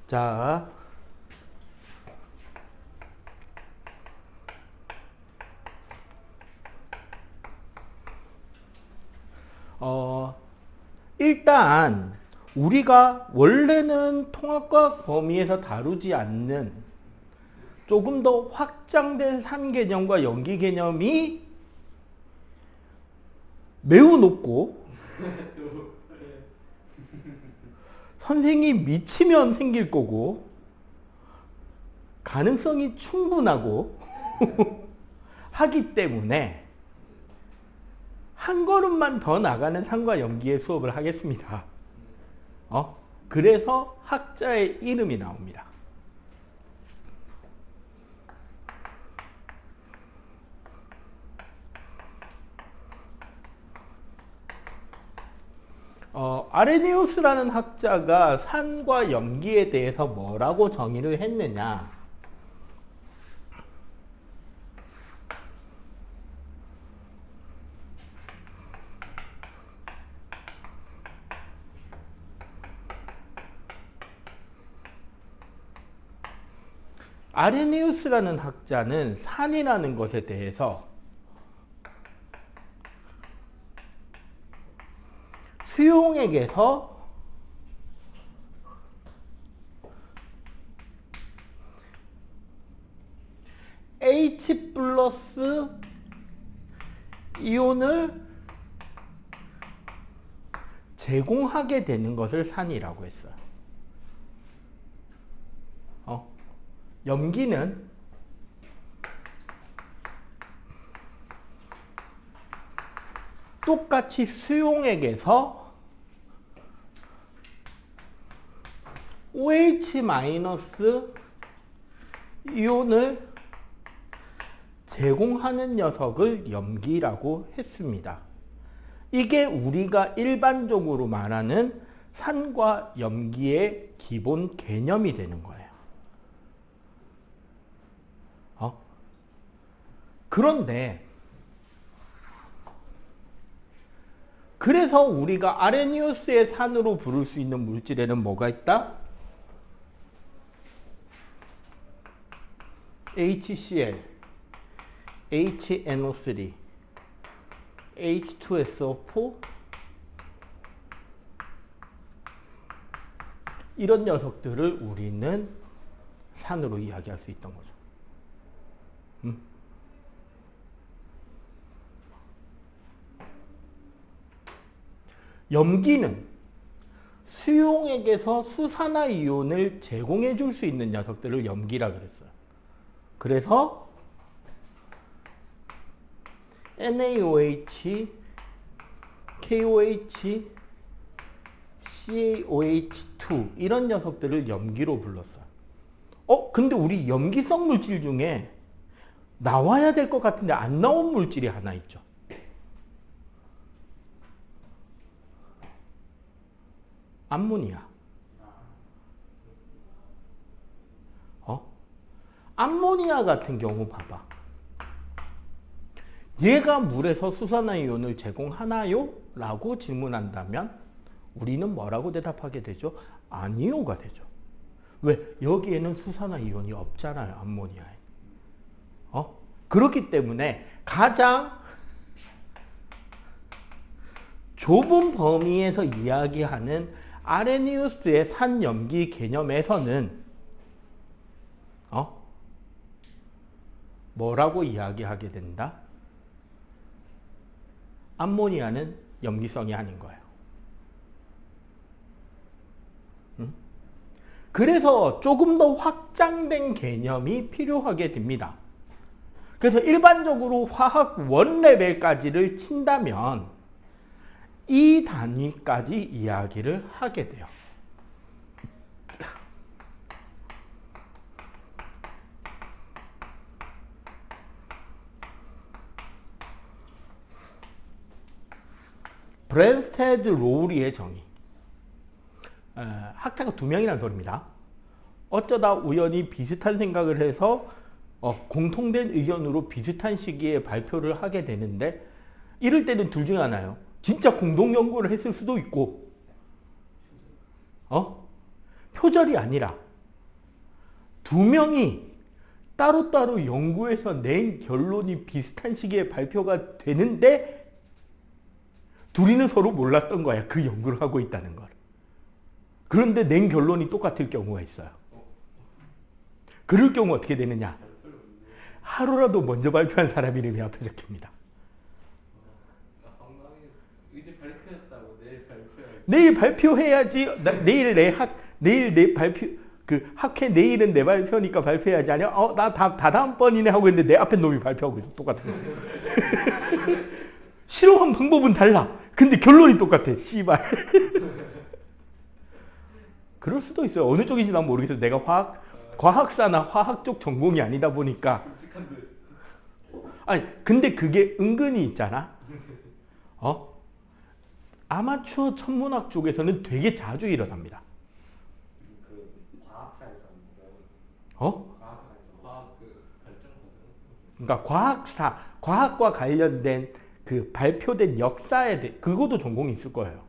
자, 일단 우리가 원래는 통합과학 범위에서 다루지 않는 조금 더 확장된 산 개념과 연기 개념이 매우 높고 선생이 미치면 생길 거고 가능성이 충분하고 하기 때문에 한 걸음만 더 나가는 산과 연기의 수업을 하겠습니다. 그래서 학자의 이름이 나옵니다. 아레니우스라는 학자가 산과 연기에 대해서 뭐라고 정의를 했느냐? 아레니우스라는 학자는 산이라는 것에 대해서 수용액에서 H 플러스 이온을 제공하게 되는 것을 산이라고 했어요. 염기는 똑같이 수용액에서 OH- 이온을 제공하는 녀석을 염기라고 했습니다. 이게 우리가 일반적으로 말하는 산과 염기의 기본 개념이 되는 거예요. 그런데 그래서 우리가 아레니우스의 산으로 부를 수 있는 물질에는 뭐가 있다? HCl, HNO3, H2SO4 이런 녀석들을 우리는 산으로 이야기할 수 있던 거죠. 염기는 수용액에서 수산화이온을 제공해 줄 수 있는 녀석들을 염기라 그랬어요. 그래서 NaOH, KOH, CaOH2 이런 녀석들을 염기로 불렀어요. 근데 우리 염기성 물질 중에 나와야 될 것 같은데 안 나온 물질이 하나 있죠. 암모니아. 암모니아 같은 경우 봐봐. 얘가 물에서 수산화이온을 제공하나요? 라고 질문한다면 우리는 뭐라고 대답하게 되죠? 아니요가 되죠. 왜? 여기에는 수산화이온이 없잖아요. 암모니아에. 그렇기 때문에 가장 좁은 범위에서 이야기하는 아레니우스의 산염기 개념에서는 뭐라고 이야기하게 된다? 암모니아는 염기성이 아닌 거예요. 그래서 조금 더 확장된 개념이 필요하게 됩니다. 그래서 일반적으로 화학 원 레벨까지를 친다면 이 단위까지 이야기를 하게 돼요. 브랜스테드 로우리의 정의. 학자가 2명이라는 소리입니다. 어쩌다 우연히 비슷한 생각을 해서 공통된 의견으로 비슷한 시기에 발표를 하게 되는데 이럴 때는 둘 중에 하나예요. 진짜 공동 연구를 했을 수도 있고 표절이 아니라 두 명이 따로따로 연구해서 낸 결론이 비슷한 시기에 발표가 되는데 둘이는 서로 몰랐던 거야. 그 연구를 하고 있다는 걸. 그런데 낸 결론이 똑같을 경우가 있어요. 그럴 경우 어떻게 되느냐? 하루라도 먼저 발표한 사람 이름이 앞에 적힙니다. 이제 발표했다고 내일 발표해야지. 내일 내 발표 그 학회 내일은 내 발표니까 발표해야지. 아니야? 나 다음번이네 하고 있는데 내 앞에 놈이 발표하고 있어. 똑같은 거. 실험한 방법은 달라. 근데 결론이 똑같아. 씨발. 그럴 수도 있어요. 어느 쪽인지 난 모르겠어요. 내가 과학사나 화학 쪽 전공이 아니다 보니까. 아니, 근데 그게 은근히 있잖아. 아마추어 천문학 쪽에서는 되게 자주 일어납니다. 그 과학사에서는 과학 발전 그러니까 과학과 관련된 그 발표된 역사에 대해 그것도 전공이 있을 거예요.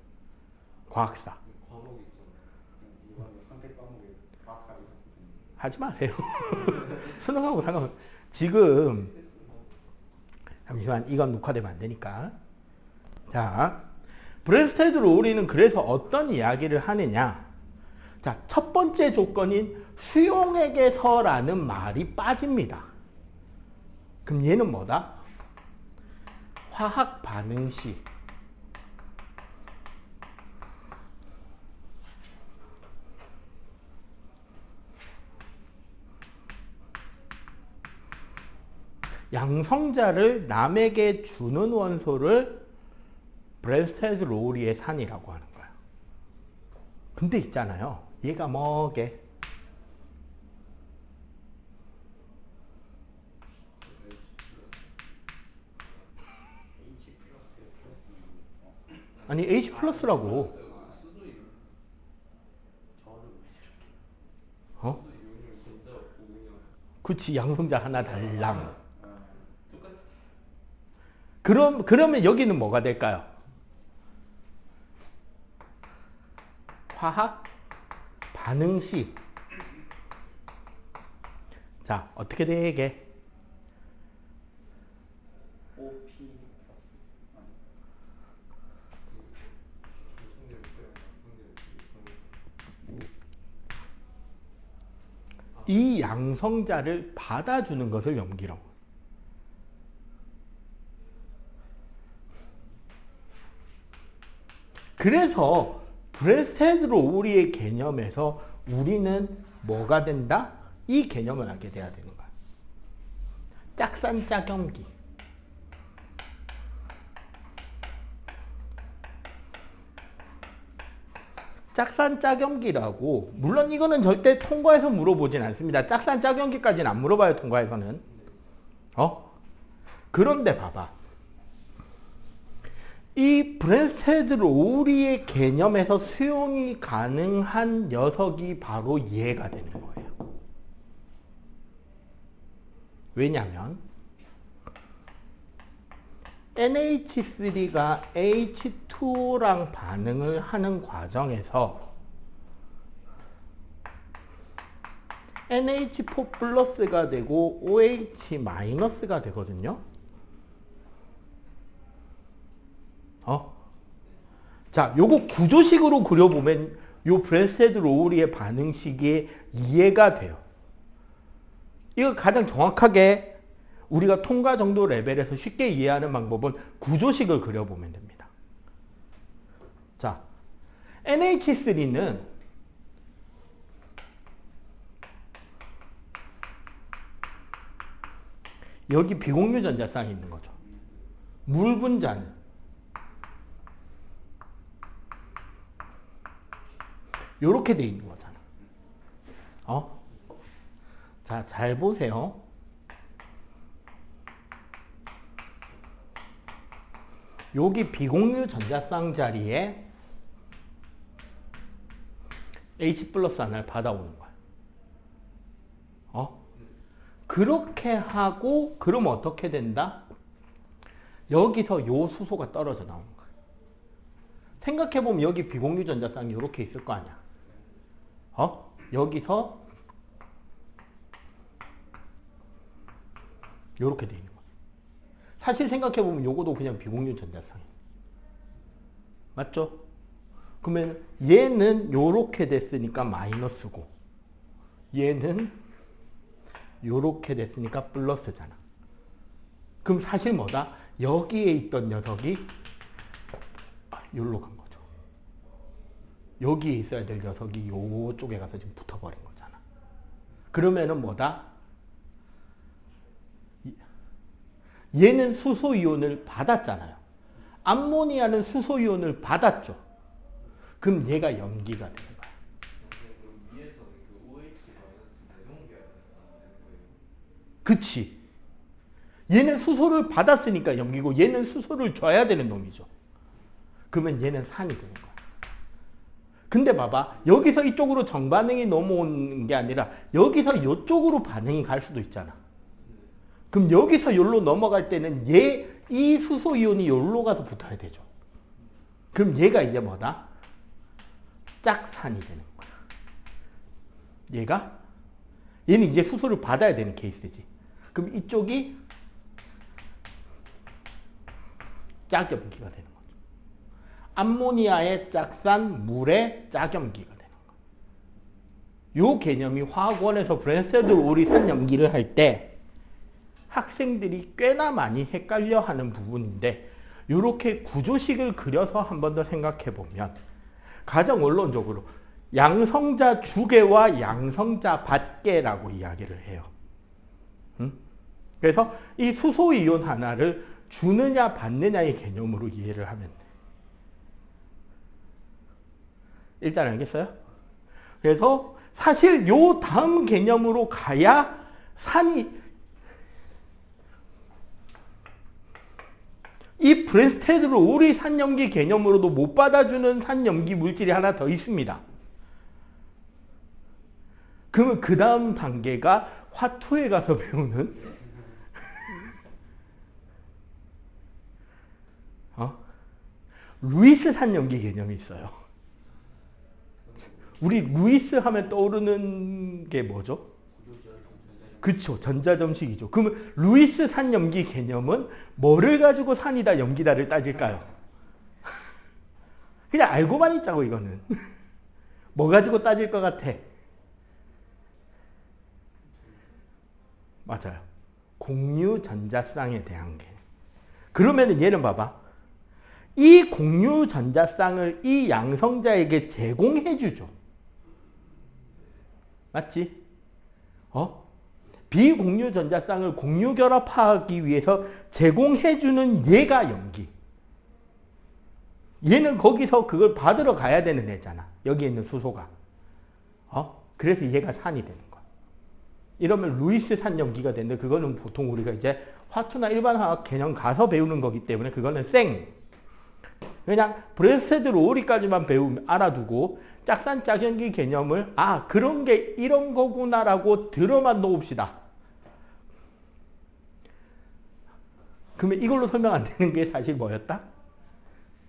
과학사. 과목이 있잖아요. 이거는 선택 과목이 과학사에서 하지 마세요. 수능하고 상관. 지금 잠시만 이건 녹화되면 안 되니까. 자, 브레스테드 로우리는 그래서 어떤 이야기를 하느냐? 자, 첫 번째 조건인 수용에게서라는 말이 빠집니다. 그럼 얘는 뭐다? 화학 반응 시 양성자를 남에게 주는 원소를 브레스테드 로우리의 산이라고 하는 거야. 근데 있잖아요. 얘가 뭐게? 아니 H 플러스라고. 그치, 양성자 하나 달랑. 그러면 여기는 뭐가 될까요? 화학 반응 시. 자, 어떻게 되게? 이 양성자를 받아주는 것을 염기라고. 그래서 브레스테드 로우리의 개념에서 우리는 뭐가 된다? 이 개념을 알게 돼야 되는 거야. 짝산짝염기. 짝산짝염기라고. 물론 이거는 절대 통과해서 물어보진 않습니다. 짝산짝염기까지는 안 물어봐요, 통과해서는. 그런데 봐봐. 이 브레스테드 로우리의 개념에서 수용이 가능한 녀석이 바로 얘가 되는 거예요. 왜냐하면 NH3가 H2랑 반응을 하는 과정에서 NH4 플러스가 되고 OH 마이너스가 되거든요. 자, 요거 구조식으로 그려보면 요 브레스테드 로우리의 반응식이 이해가 돼요. 이거 가장 정확하게 우리가 통과 정도 레벨에서 쉽게 이해하는 방법은 구조식을 그려보면 됩니다. 자, NH3는 여기 비공유 전자쌍이 있는 거죠. 물 분자는 요렇게 돼 있는 거잖아. 자, 잘 보세요. 여기 비공유 전자쌍 자리에 H 플러스 하나를 받아오는 거야. 그렇게 하고 그러면 어떻게 된다? 여기서 요 수소가 떨어져 나오는 거야. 생각해보면 여기 비공유 전자쌍이 이렇게 있을 거 아니야. 여기서 요렇게 돼 있는 거예요. 사실 생각해보면 요거도 그냥 비공유 전자쌍이에요. 맞죠? 그러면 얘는 요렇게 됐으니까 마이너스고 얘는 요렇게 됐으니까 플러스잖아. 그럼 사실 뭐다? 여기에 있던 녀석이 요로 간 거죠. 여기에 있어야 될 녀석이 요쪽에 가서 지금 붙어버린 거잖아. 그러면은 뭐다? 얘는 수소이온을 받았잖아요. 암모니아는 수소이온을 받았죠. 그럼 얘가 염기가 되는 거야. 그럼 위에서 그 OH 마이너스 내려옮겨야 되는 거예요. 그치. 얘는 수소를 받았으니까 염기고 얘는 수소를 줘야 되는 놈이죠. 그러면 얘는 산이 되는 거야. 근데 봐봐. 여기서 이쪽으로 정반응이 넘어오는 게 아니라 여기서 이쪽으로 반응이 갈 수도 있잖아. 그럼 여기서 여기로 넘어갈 때는 이 수소이온이 여기로 가서 붙어야 되죠. 그럼 얘가 이제 뭐다? 짝산이 되는 거야. 얘는 이제 수소를 받아야 되는 케이스지. 그럼 이쪽이 짝염기가 되는 거죠. 암모니아의 짝산, 물의 짝염기가 되는 거예요. 요 개념이 화학원에서 브랜스테드 오리 산염기를 할 때 학생들이 꽤나 많이 헷갈려하는 부분인데 이렇게 구조식을 그려서 한 번 더 생각해 보면 가장 원론적으로 양성자 주계와 양성자 받계라고 이야기를 해요. 그래서 이 수소이온 하나를 주느냐 받느냐의 개념으로 이해를 하면 돼. 일단 알겠어요? 그래서 사실 요 다음 개념으로 가야 이 브랜스테드 오리 산염기 개념으로도 못 받아주는 산염기 물질이 하나 더 있습니다. 그러면 그 다음 단계가 화투에 가서 배우는 루이스 산염기 개념이 있어요. 우리 루이스 하면 떠오르는 게 뭐죠? 그쵸. 전자점식이죠. 그러면 루이스 산염기 개념은 뭐를 가지고 산이다 염기다를 따질까요? 그냥 알고만 있자고 이거는. 뭐 가지고 따질 것 같아? 맞아요. 공유 전자쌍에 대한 게. 그러면은 얘는 봐봐. 이 공유 전자쌍을 이 양성자에게 제공해 주죠. 맞지? 비공유 전자쌍을 공유 결합하기 위해서 제공해 주는 얘가 염기. 얘는 거기서 그걸 받으러 가야 되는 애잖아. 여기에 있는 수소가. 그래서 얘가 산이 되는 거야. 이러면 루이스 산염기가 되는데 그거는 보통 우리가 이제 화투나 일반 화학 개념 가서 배우는 거기 때문에 그거는 그냥 브랜스테드 오리까지만 배우면 알아두고 짝산 짝염기 개념을 그런 게 이런 거구나라고 들어만 놓읍시다. 그러면 이걸로 설명 안 되는 게 사실 뭐였다?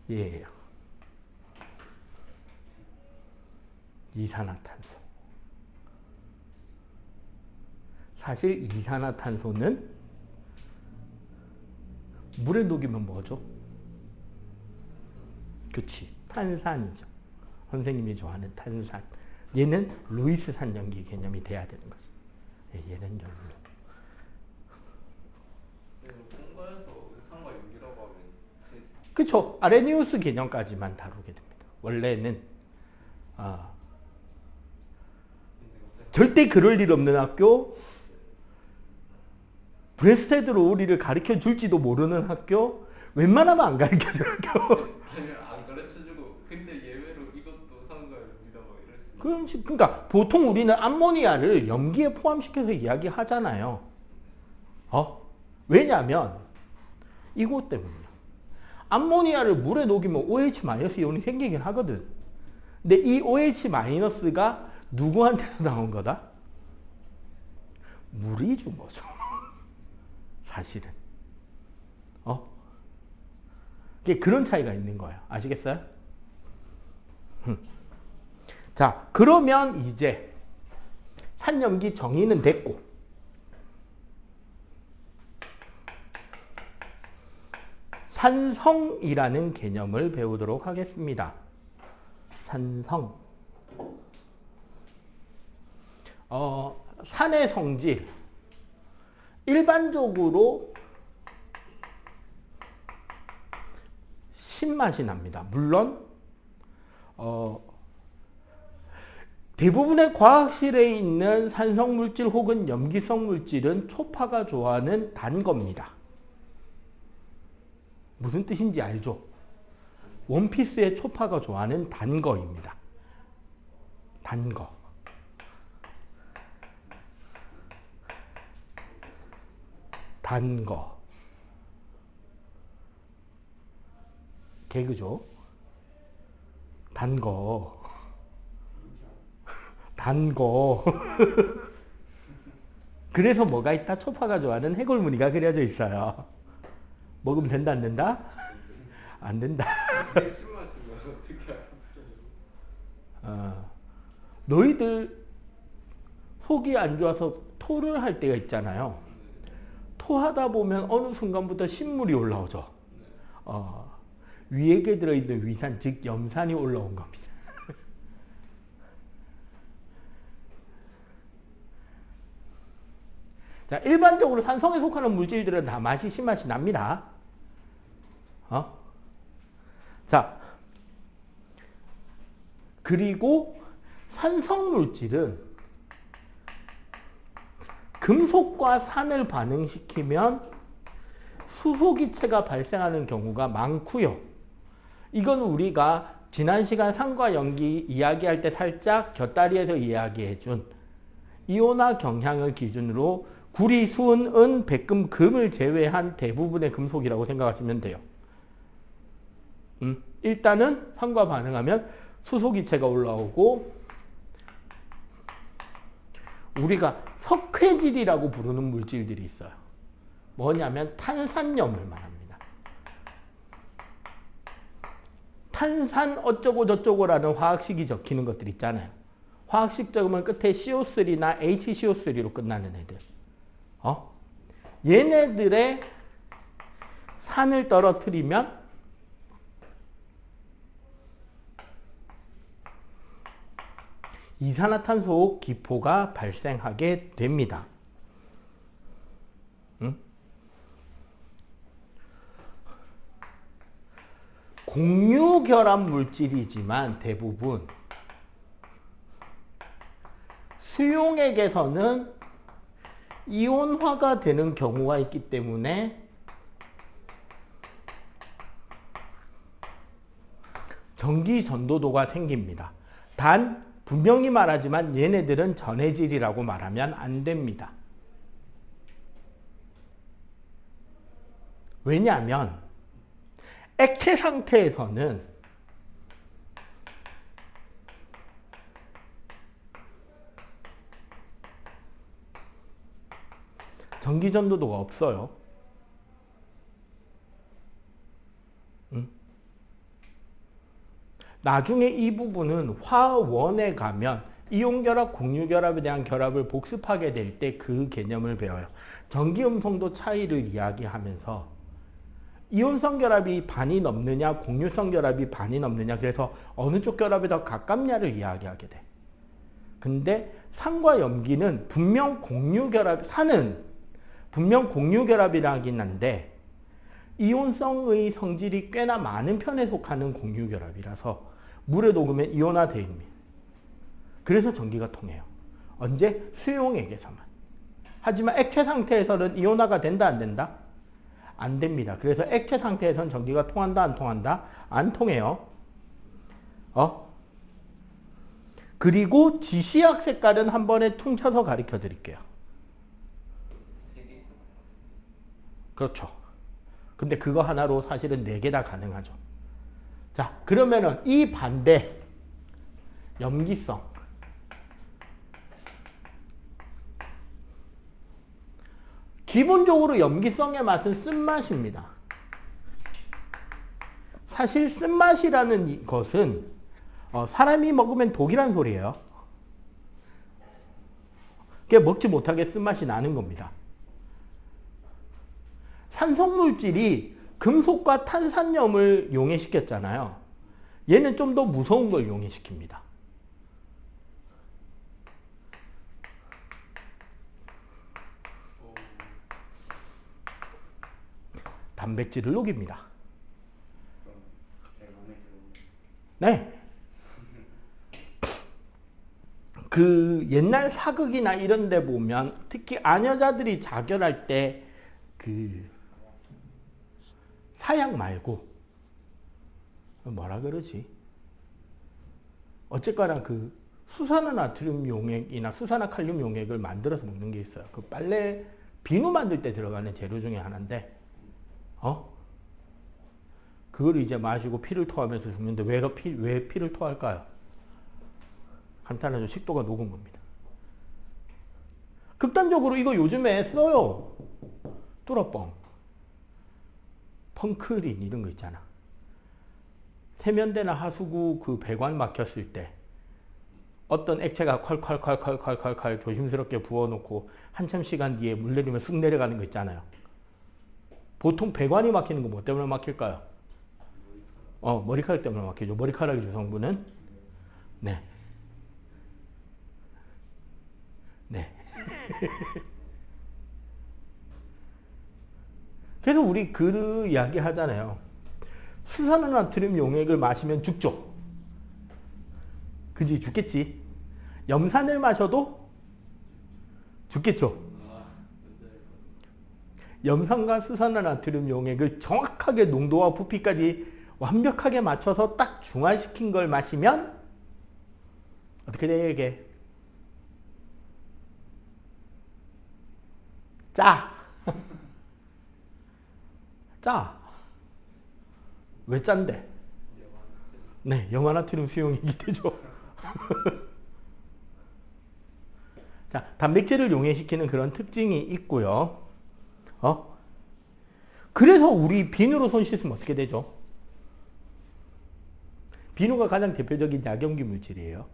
얘예요. 이산화탄소. 사실 이산화탄소는 물에 녹이면 뭐죠? 그치. 탄산이죠. 선생님이 좋아하는 탄산. 얘는 루이스 산염기 개념이 돼야 되는 거지. 얘는 연료. 통과해서 산과 염기라고 하면 그쵸. 아레니우스 개념까지만 다루게 됩니다. 원래는 절대 그럴 일 없는 학교, 브랜스테드 오리를 가르쳐 줄지도 모르는 학교, 웬만하면 안 가르쳐 줄 학교. 아니 안 가르쳐주고 근데 예외로 이것도 산과 염기다 막 이럴 수. 그러니까 보통 우리는 암모니아를 염기에 포함시켜서 이야기하잖아요. 왜냐하면 이것 때문이야. 암모니아를 물에 녹이면 OH- 이온이 생기긴 하거든. 근데 이 OH-가 누구한테서 나온 거다? 물이 준 거죠. 사실은. 그런 차이가 있는 거예요. 아시겠어요? 자, 그러면 이제 산염기 정의는 됐고 산성이라는 개념을 배우도록 하겠습니다. 산성. 산의 성질. 일반적으로 신맛이 납니다. 물론 대부분의 과학실에 있는 산성 물질 혹은 염기성 물질은 초파가 좋아하는 단 겁니다. 무슨 뜻인지 알죠? 원피스의 초파가 좋아하는 단 거입니다. 단 거. 단 거. 개그죠? 단 거. 단 거. 그래서 뭐가 있다? 초파가 좋아하는 해골 무늬가 그려져 있어요. 먹으면 된다, 안 된다? 안 된다. 이게 신맛인 거 어떻게 알았어요? 너희들 속이 안 좋아서 토를 할 때가 있잖아요. 토하다 보면 어느 순간부터 신물이 올라오죠. 위액에 들어있는 위산, 즉 염산이 올라온 겁니다. 자, 일반적으로 산성에 속하는 물질들은 다 맛이 신맛이 납니다. 자, 그리고 산성 물질은 금속과 산을 반응시키면 수소기체가 발생하는 경우가 많고요. 이건 우리가 지난 시간 산과 염기 이야기할 때 살짝 곁다리에서 이야기해준 이온화 경향을 기준으로 구리, 수은, 은, 백금, 금을 제외한 대부분의 금속이라고 생각하시면 돼요. 일단은 산과 반응하면 수소기체가 올라오고 우리가 석회질이라고 부르는 물질들이 있어요. 뭐냐면 탄산염을 말합니다. 탄산 어쩌고 저쩌고라는 화학식이 적히는 것들 있잖아요. 화학식 적으면 끝에 CO3나 HCO3로 끝나는 애들. 얘네들의 산을 떨어뜨리면 이산화탄소 기포가 발생하게 됩니다. 공유결합 물질이지만 대부분 수용액에서는 이온화가 되는 경우가 있기 때문에 전기 전도도가 생깁니다. 단 분명히 말하지만 얘네들은 전해질이라고 말하면 안 됩니다. 왜냐하면 액체 상태에서는 전기 전도도가 없어요. 나중에 이 부분은 화원에 가면 이온결합, 공유결합에 대한 결합을 복습하게 될 때 그 개념을 배워요. 전기음성도 차이를 이야기하면서 이온성 결합이 반이 넘느냐, 공유성 결합이 반이 넘느냐, 그래서 어느 쪽 결합에 더 가깝냐를 이야기하게 돼. 근데 산과 염기는 분명 공유결합, 산은 분명 공유결합이라긴 한데 이온성의 성질이 꽤나 많은 편에 속하는 공유결합이라서 물에 녹으면 이온화됩니다. 그래서 전기가 통해요. 언제? 수용액에서만. 하지만 액체 상태에서는 이온화가 된다, 안 된다? 안 됩니다. 그래서 액체 상태에서는 전기가 통한다, 안 통한다? 안 통해요. 그리고 지시약 색깔은 한 번에 퉁쳐서 가르쳐 드릴게요. 그렇죠. 근데 그거 하나로 사실은 4개 다 가능하죠. 자, 그러면은 이 반대, 염기성. 기본적으로 염기성의 맛은 쓴맛입니다. 사실 쓴맛이라는 것은 사람이 먹으면 독이란 소리예요. 그게 먹지 못하게 쓴맛이 나는 겁니다. 산성물질이 금속과 탄산염을 용해시켰잖아요. 얘는 좀 더 무서운 걸 용해시킵니다. 오. 단백질을 녹입니다. 그럼 제 몸에 들어오는. 네. 그 옛날 사극이나 이런 데 보면 특히 아녀자들이 자결할 때 그 사약 말고 뭐라 그러지? 어쨌거나 그 수산화나트륨 용액이나 수산화칼륨 용액을 만들어서 먹는 게 있어요. 그 빨래 비누 만들 때 들어가는 재료 중에 하나인데, 그걸 이제 마시고 피를 토하면서 죽는데 왜 피를 토할까요? 간단하죠. 식도가 녹은 겁니다. 극단적으로 이거 요즘에 써요. 뚫어뻥, 펑크린 이런 거 있잖아. 세면대나 하수구 그 배관 막혔을 때 어떤 액체가 콸콸콸콸콸콸 조심스럽게 부어놓고 한참 시간 뒤에 물 내리면 쑥 내려가는 거 있잖아요. 보통 배관이 막히는 거 뭐 때문에 막힐까요? 머리카락 때문에 막히죠. 머리카락의 주성분은 네. 그래서 우리 그 이야기 하잖아요. 수산화나트륨 용액을 마시면 죽죠. 그지? 죽겠지. 염산을 마셔도 죽겠죠. 염산과 수산화나트륨 용액을 정확하게 농도와 부피까지 완벽하게 맞춰서 딱 중화시킨 걸 마시면 어떻게 돼 이게? 짜. 짜. 왜 짠데? 네, 염화나트륨 수용액이 되죠. 자, 단백질을 용해시키는 그런 특징이 있고요. 그래서 우리 비누로 손 씻으면 어떻게 되죠? 비누가 가장 대표적인 약용기 물질이에요.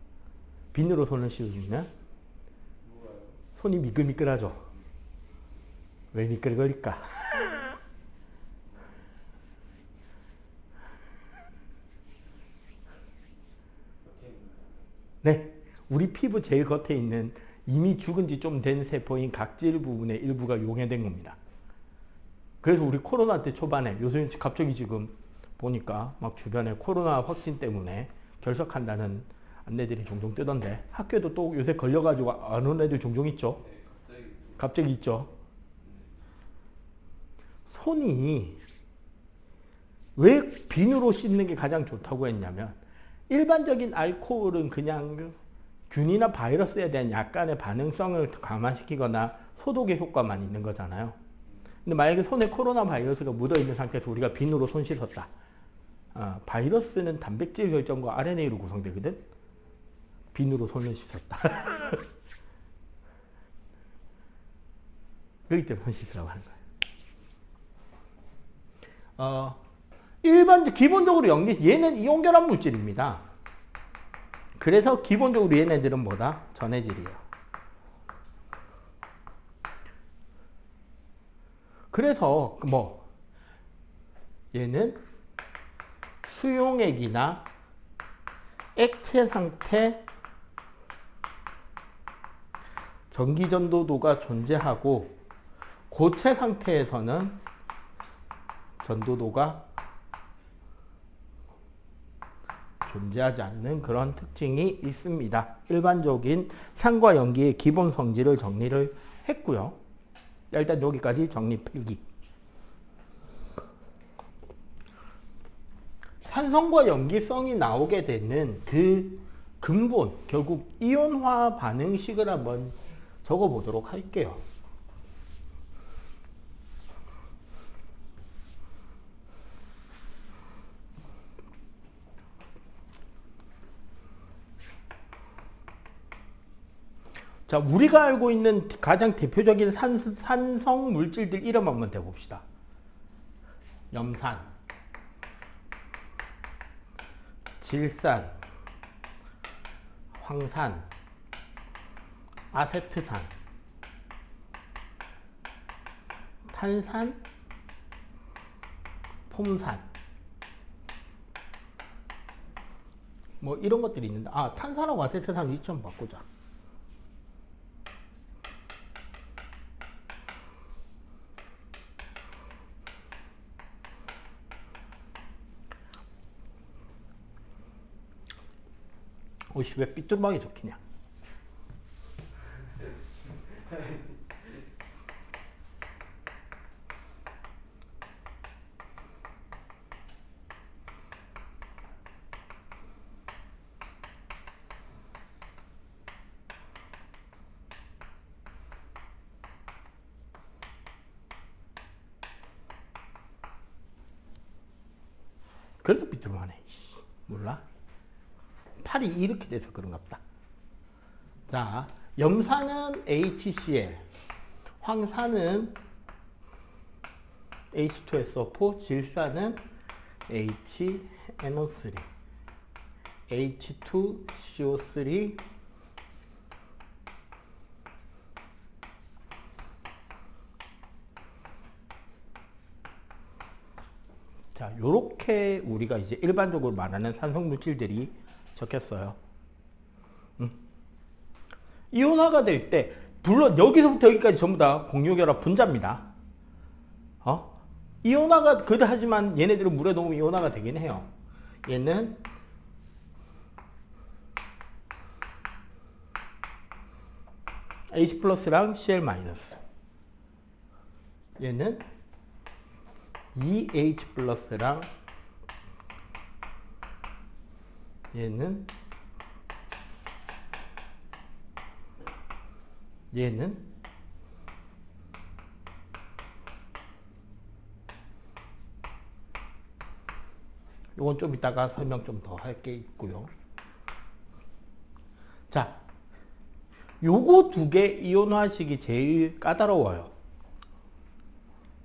비누로 손을 씻으면 손이 미끌미끌하죠. 왜 미끌거릴까? 네, 우리 피부 제일 겉에 있는 이미 죽은 지 좀 된 세포인 각질 부분의 일부가 용해된 겁니다. 그래서 우리 코로나 때 초반에 요새 갑자기 지금 보니까 막 주변에 코로나 확진 때문에 결석한다는 안내들이 종종 뜨던데 학교에도 또 요새 걸려가지고 안 온 애들 종종 있죠. 네, 갑자기 있죠. 손이 왜 비누로 씻는 게 가장 좋다고 했냐면 일반적인 알코올은 그냥 균이나 바이러스에 대한 약간의 반응성을 감안시키거나 소독의 효과만 있는 거잖아요. 근데 만약에 손에 코로나 바이러스가 묻어있는 상태에서 우리가 비누로 손 씻었다. 바이러스는 단백질 결정과 RNA로 구성되거든. 비누로 손을 씻었다. 그렇기 때문에 손 씻으라고 하는 거예요. 기본적으로 얘는 이온결합 물질입니다. 그래서 기본적으로 얘네들은 뭐다? 전해질이에요. 그래서 얘는 수용액이나 액체 상태 전기전도도가 존재하고 고체 상태에서는 전도도가 존재하지 않는 그런 특징이 있습니다. 일반적인 산과 염기의 기본 성질을 정리를 했고요. 일단 여기까지 정리 필기. 산성과 염기성이 나오게 되는 그 근본, 결국 이온화 반응식을 한번 적어보도록 할게요. 자, 우리가 알고 있는 가장 대표적인 산성 물질들 이름 한번 대봅시다. 염산, 질산, 황산, 아세트산, 탄산, 폼산. 뭐 이런 것들이 있는데, 탄산하고 아세트산 위치 한번 바꾸자. 오씨, 왜 삐뚤하게 적히냐? 그래서 삐뚤하네. 몰라? 팔이 이렇게 돼서 그런갑다. 자, 염산은 HCl, 황산은 H2SO4, 질산은 HNO3, H2CO3, 자, 요렇게 우리가 이제 일반적으로 말하는 산성 물질들이 적혔어요. 이온화가 될 때, 물론 여기서부터 여기까지 전부 다 공유결합 분자입니다. 이온화가 하지만 얘네들은 물에 넣으면 이온화가 되긴 해요. 얘는 H 플러스랑 Cl 마이너스. 얘는 EH 플러스랑 얘는 요건 좀 이따가 설명 좀 더 할 게 있고요. 자, 요거 두 개 이온화식이 제일 까다로워요.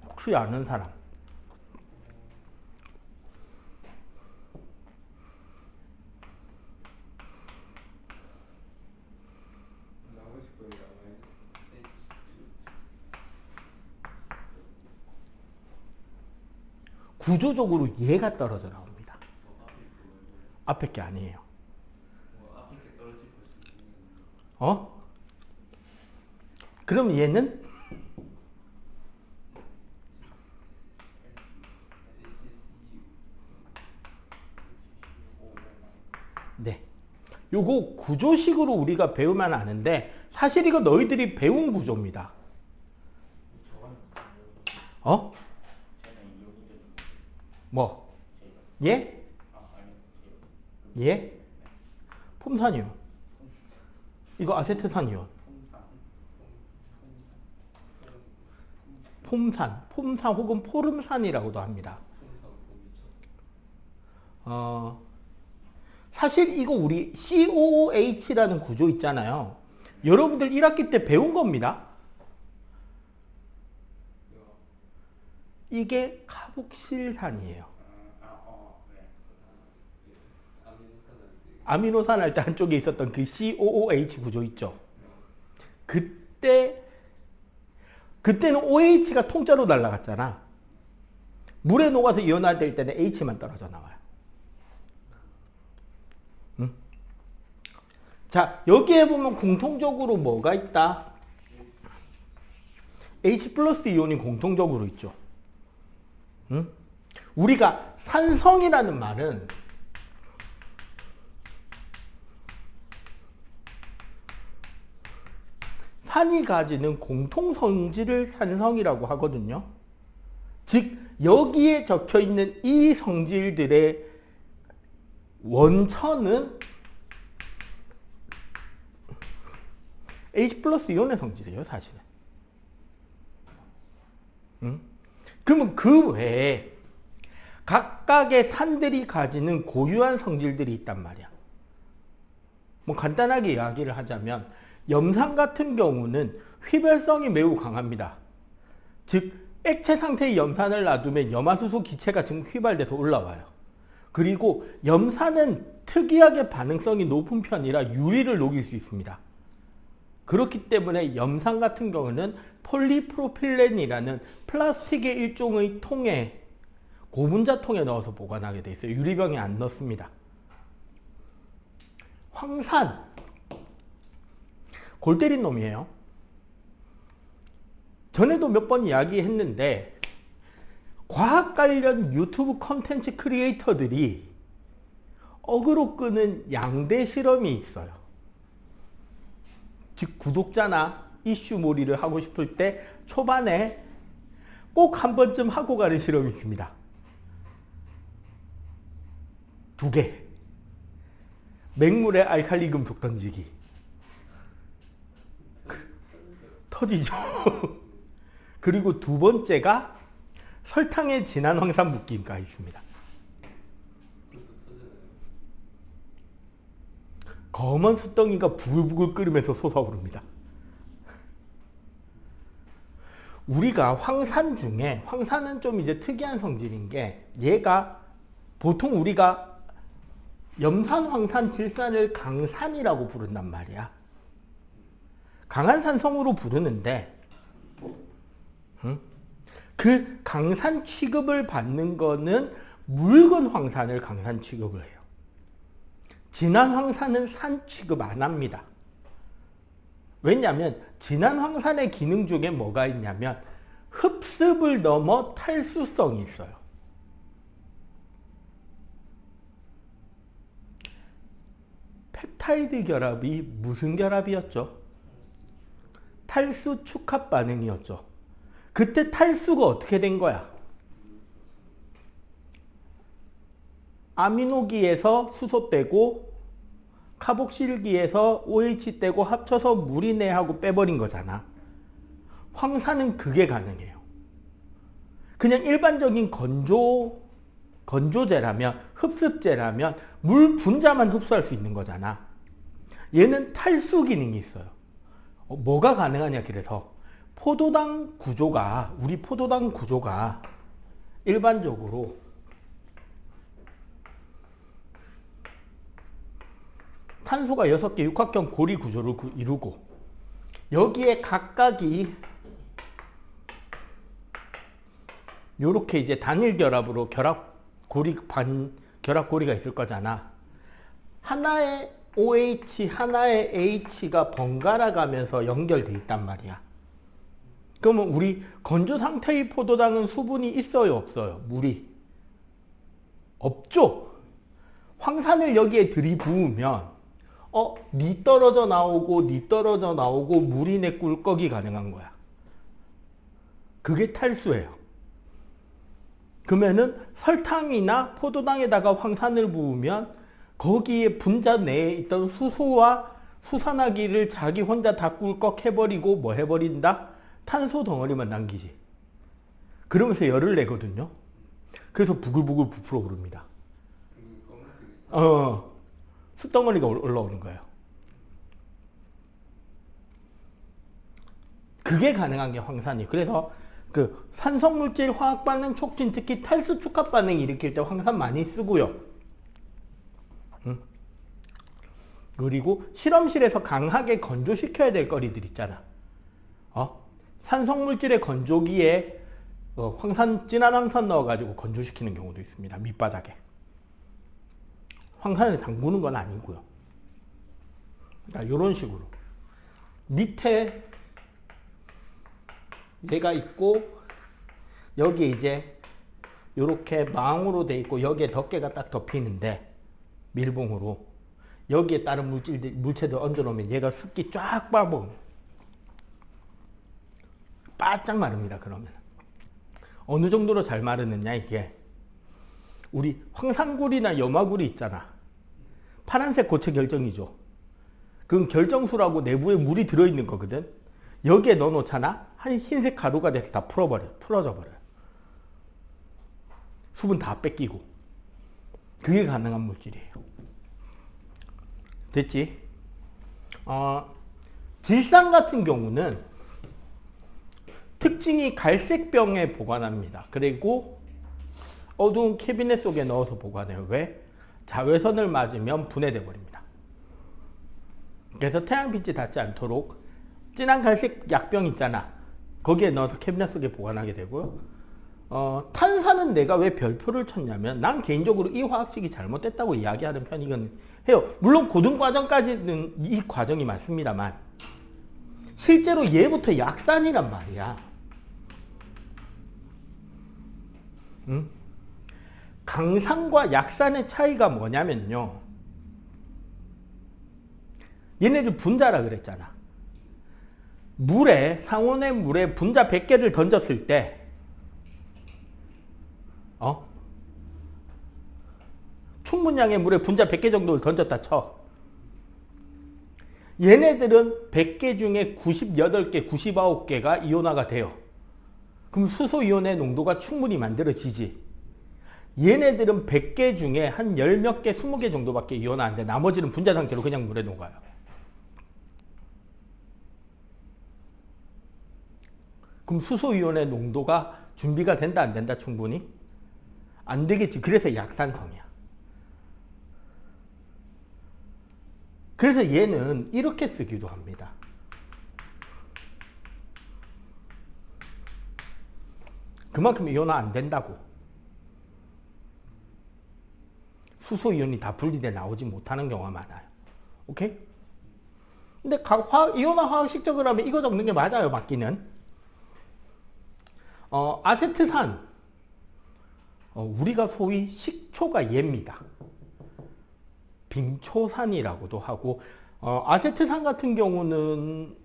혹시 아는 사람? 나머지 거의 아마 구조적으로 얘가 떨어져 나옵니다. 앞에 앞에 게 아니에요. 앞에 게 떨어질 것이 그럼 얘는 네. 요거 구조식으로 우리가 배우면 아는데 사실 이거 너희들이 배운 구조입니다. 뭐? 예? 예? 폼산이요. 이거 아세트산이요. 폼산 혹은 포름산이라고도 합니다. 사실 이거 우리 COOH라는 구조 있잖아요. 여러분들 1학기 때 배운 겁니다. 이게 카복실산이에요. 아미노산 할 때 한쪽에 있었던 그 COOH 구조 있죠. 그때는 OH가 통짜로 날아갔잖아. 물에 녹아서 이온화될 때는 H만 떨어져 나와요. 자, 여기에 보면 공통적으로 뭐가 있다? H 플러스 이온이 공통적으로 있죠. 우리가 산성이라는 말은 산이 가지는 공통성질을 산성이라고 하거든요. 즉 여기에 적혀있는 이 성질들의 원천은 H 플러스 이온의 성질이에요, 사실은. 그러면 그 외에 각각의 산들이 가지는 고유한 성질들이 있단 말이야. 뭐 간단하게 이야기를 하자면 염산 같은 경우는 휘발성이 매우 강합니다. 즉 액체 상태의 염산을 놔두면 염화수소 기체가 지금 휘발돼서 올라와요. 그리고 염산은 특이하게 반응성이 높은 편이라 유리를 녹일 수 있습니다. 그렇기 때문에 염산 같은 경우는 폴리프로필렌이라는 플라스틱의 일종의 통에 고분자통에 넣어서 보관하게 돼 있어요. 유리병에 안 넣습니다. 황산. 골 때린 놈이에요. 전에도 몇 번 이야기했는데 과학 관련 유튜브 컨텐츠 크리에이터들이 어그로 끄는 양대 실험이 있어요. 즉 구독자나 이슈몰이를 하고 싶을 때 초반에 꼭 한 번쯤 하고 가는 실험이 있습니다. 2개. 맹물에 알칼리 금속 던지기. 터지죠. 그리고 두 번째가 설탕에 진한 황산 붓기가 있습니다. 검은 숯덩이가 부글부글 끓으면서 솟아오릅니다. 우리가 황산 중에, 황산은 좀 이제 특이한 성질인 게, 얘가 보통 우리가 염산, 황산, 질산을 강산이라고 부른단 말이야. 강한 산성으로 부르는데, 그 강산 취급을 받는 거는 묽은 황산을 강산 취급을 해요. 진한 황산은 산 취급 안 합니다. 왜냐하면 진한 황산의 기능 중에 뭐가 있냐면 흡습을 넘어 탈수성이 있어요. 펩타이드 결합이 무슨 결합이었죠? 탈수 축합 반응이었죠. 그때 탈수가 어떻게 된 거야? 아미노기에서 수소 떼고 카복실기에서 OH 떼고 합쳐서 물이네 하고 빼버린 거잖아. 황산은 그게 가능해요. 그냥 일반적인 건조제라면, 흡습제라면 물 분자만 흡수할 수 있는 거잖아. 얘는 탈수 기능이 있어요. 뭐가 가능하냐 그래서 우리 포도당 구조가 일반적으로 탄소가 6개 육각형 고리 구조를 이루고 여기에 각각이 요렇게 이제 단일 결합으로 결합고리가 있을 거잖아. 하나의 OH, 하나의 H가 번갈아 가면서 연결돼 있단 말이야. 그러면 우리 건조 상태의 포도당은 수분이 있어요, 없어요? 물이 없죠. 황산을 여기에 들이부으면 니 떨어져 나오고 물이 내 꿀꺽이 가능한 거야. 그게 탈수예요. 그러면은 설탕이나 포도당에다가 황산을 부으면 거기에 분자 내에 있던 수소와 수산화기를 자기 혼자 다 꿀꺽 해버리고 뭐 해버린다? 탄소 덩어리만 남기지. 그러면서 열을 내거든요. 그래서 부글부글 부풀어 오릅니다. 숯덩어리가 올라오는 거예요. 그게 가능한 게 황산이에요. 그래서 그 산성물질 화학 반응 촉진, 특히 탈수 축합 반응 일으킬 때 황산 많이 쓰고요. 그리고 실험실에서 강하게 건조시켜야 될 거리들 있잖아. 산성물질의 건조기에 진한 황산 넣어가지고 건조시키는 경우도 있습니다. 밑바닥에. 황산을 담그는 건 아니고요. 그러니까 이런 식으로 밑에 얘가 있고 여기에 이제 이렇게 망으로 돼 있고 여기에 덮개가 딱 덮이는데 밀봉으로 여기에 다른 물체들 얹어 놓으면 얘가 습기 쫙 빠고 바짝 마릅니다. 그러면 어느 정도로 잘 마르느냐, 이게 우리 황산굴이나 염화굴이 있잖아. 파란색 고체 결정이죠. 그건 결정수라고 내부에 물이 들어있는 거거든. 여기에 넣어 놓잖아. 한 흰색 가루가 돼서 다 풀어져 버려요. 수분 다 뺏기고. 그게 가능한 물질이에요. 됐지? 질산 같은 경우는 특징이 갈색병에 보관합니다. 그리고 어두운 캐비넷 속에 넣어서 보관해요. 왜? 자외선을 맞으면 분해돼 버립니다. 그래서 태양빛이 닿지 않도록 진한 갈색 약병 있잖아. 거기에 넣어서 캐비넷 속에 보관하게 되고요. 탄산은 내가 왜 별표를 쳤냐면 난 개인적으로 이 화학식이 잘못됐다고 이야기하는 편이긴 해요. 물론 고등과정까지는 이 과정이 맞습니다만 실제로 얘부터 약산이란 말이야. 응? 강산과 약산의 차이가 뭐냐면요. 얘네들 분자라 그랬잖아. 상온의 물에 분자 100개를 던졌을 때 충분량의 물에 분자 100개 정도를 던졌다 쳐. 얘네들은 100개 중에 98개, 99개가 이온화가 돼요. 그럼 수소이온의 농도가 충분히 만들어지지. 얘네들은 100개 중에 한 10몇 개, 20개 정도밖에 이온화 안 돼. 나머지는 분자 상태로 그냥 물에 녹아요. 그럼 수소이온의 농도가 준비가 된다, 안 된다, 충분히? 안 되겠지. 그래서 약산성이야. 그래서 얘는 이렇게 쓰기도 합니다. 그만큼 이온화 안 된다고. 수소이온이 다 분리돼 나오지 못하는 경우가 많아요. 오케이? 근데 이온화 화학식적으로 하면 이거 적는 게 맞아요, 맞기는. 아세트산. 우리가 소위 식초가 얘입니다. 빙초산이라고도 하고, 아세트산 같은 경우는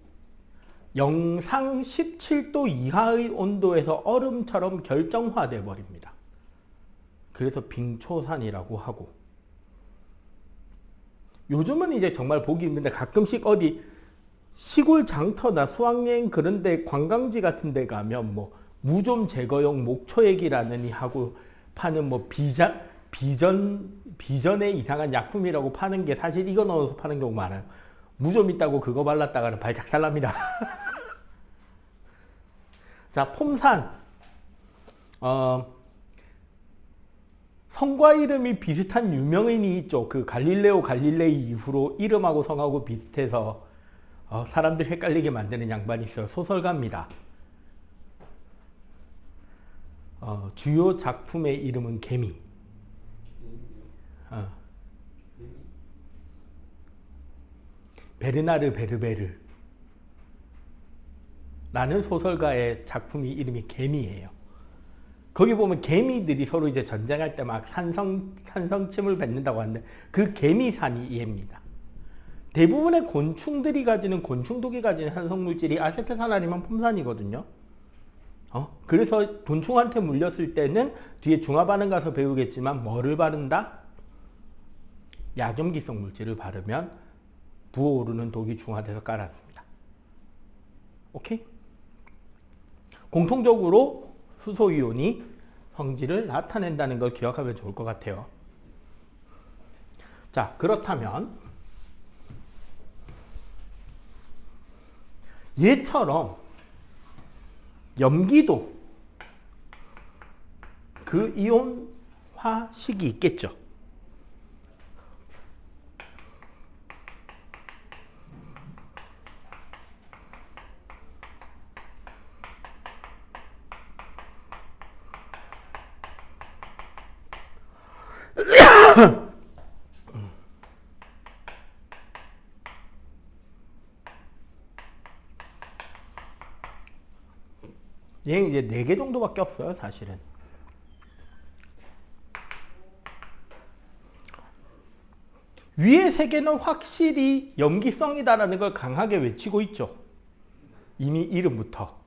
영상 17도 이하의 온도에서 얼음처럼 결정화돼 버립니다. 그래서 빙초산이라고 하고, 요즘은 이제 정말 보기 힘든데 가끔씩 어디 시골 장터나 수학여행 그런데 관광지 같은 데 가면 뭐 무좀 제거용 목초액이라느니 하고 파는 뭐 비전에 이상한 약품이라고 파는 게 사실 이거 넣어서 파는 경우 많아요. 무좀 있다고 그거 발랐다가는 발 작살납니다. 자, 폼산. 성과 이름이 비슷한 유명인이 있죠. 그 갈릴레오 갈릴레이 이후로 이름하고 성하고 비슷해서 사람들 헷갈리게 만드는 양반이 있어요. 소설가입니다. 주요 작품의 이름은 개미. 베르나르 베르베르 라는 소설가의 작품이 이름이 개미예요. 거기 보면 개미들이 서로 이제 전쟁할 때 막 산성침을 뱉는다고 하는데 그 개미산이 얘입니다. 대부분의 곤충들이 가지는 곤충독이 가지는 산성물질이 아세트산 아니면 폼산이거든요. 그래서 곤충한테 물렸을 때는 뒤에 중화반응 가서 배우겠지만 뭐를 바른다? 약염기성 물질을 바르면 부어오르는 독이 중화돼서 깔아줍니다. 오케이? 공통적으로 수소이온이 성질을 나타낸다는 걸 기억하면 좋을 것 같아요. 자, 그렇다면 얘처럼 염기도 그 이온화식이 있겠죠. 얘는 이제 4개 정도밖에 없어요, 사실은. 위에 3개는 확실히 염기성이다라는 걸 강하게 외치고 있죠. 이미 이름부터.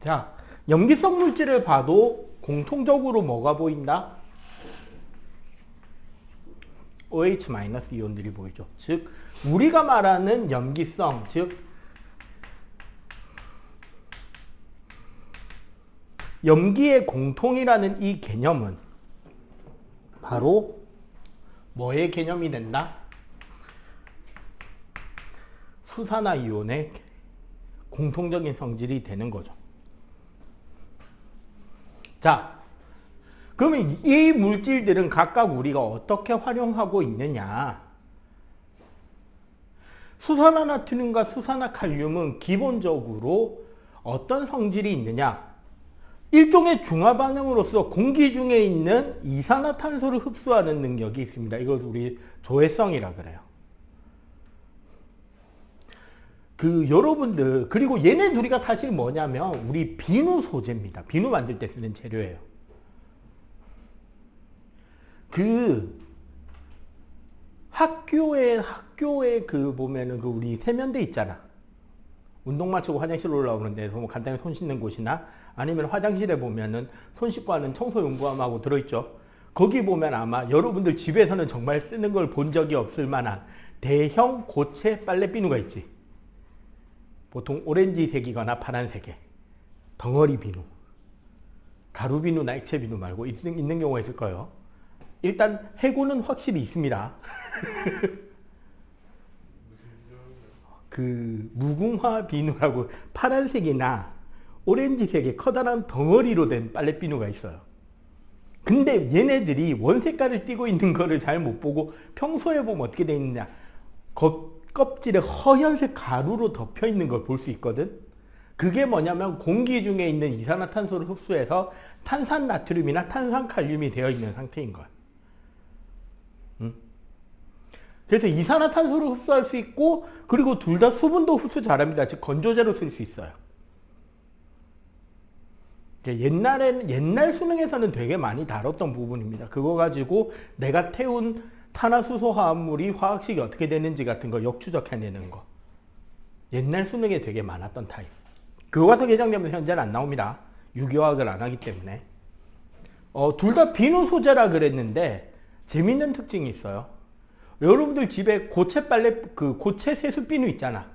자, 염기성 물질을 봐도 공통적으로 뭐가 보인다? OH- 이온들이 보이죠. 즉 우리가 말하는 염기성, 즉 염기의 공통이라는 이 개념은 바로 뭐의 개념이 된다? 수산화이온의 공통적인 성질이 되는 거죠. 자, 그러면 이 물질들은 각각 우리가 어떻게 활용하고 있느냐? 수산화나트륨과 수산화칼륨은 기본적으로 어떤 성질이 있느냐? 일종의 중화반응으로서 공기 중에 있는 이산화탄소를 흡수하는 능력이 있습니다. 이걸 우리 조회성이라 그래요. 여러분들, 그리고 얘네 둘이가 사실 뭐냐면 우리 비누 소재입니다. 비누 만들 때 쓰는 재료예요. 학교에 보면은 우리 세면대 있잖아. 운동 마치고 화장실 올라오는 데서 뭐 간단히 손 씻는 곳이나 아니면 화장실에 보면은 손 씻고 하는 청소 용구함하고 들어있죠. 거기 보면 아마 여러분들 집에서는 정말 쓰는 걸 본 적이 없을 만한 대형 고체 빨래 비누가 있지. 보통 오렌지색이거나 파란색의 덩어리 비누. 가루 비누나 액체 비누 말고 있는 경우가 있을 거예요. 일단 해고는 확실히 있습니다. 무궁화 비누라고 파란색이나 오렌지색의 커다란 덩어리로 된 빨래 비누가 있어요. 근데 얘네들이 원색깔을 띠고 있는 거를 잘 못 보고 평소에 보면 어떻게 돼 있느냐. 껍질에 허연색 가루로 덮여 있는 걸 볼 수 있거든. 그게 뭐냐면 공기 중에 있는 이산화탄소를 흡수해서 탄산나트륨이나 탄산칼륨이 되어 있는 상태인 거야. 그래서 이산화탄소를 흡수할 수 있고, 그리고 둘 다 수분도 흡수 잘합니다. 즉 건조제로 쓸 수 있어요. 옛날 수능에서는 되게 많이 다뤘던 부분입니다. 그거 가지고 내가 태운 탄화수소 화합물이 화학식이 어떻게 되는지 같은 거 역추적해내는 거. 옛날 수능에 되게 많았던 타입. 교과서 개정되면 현재는 안 나옵니다. 유기화학을 안 하기 때문에. 둘 다 비누 소재라 그랬는데 재밌는 특징이 있어요. 여러분들 집에 고체 빨래, 고체 세수 비누 있잖아.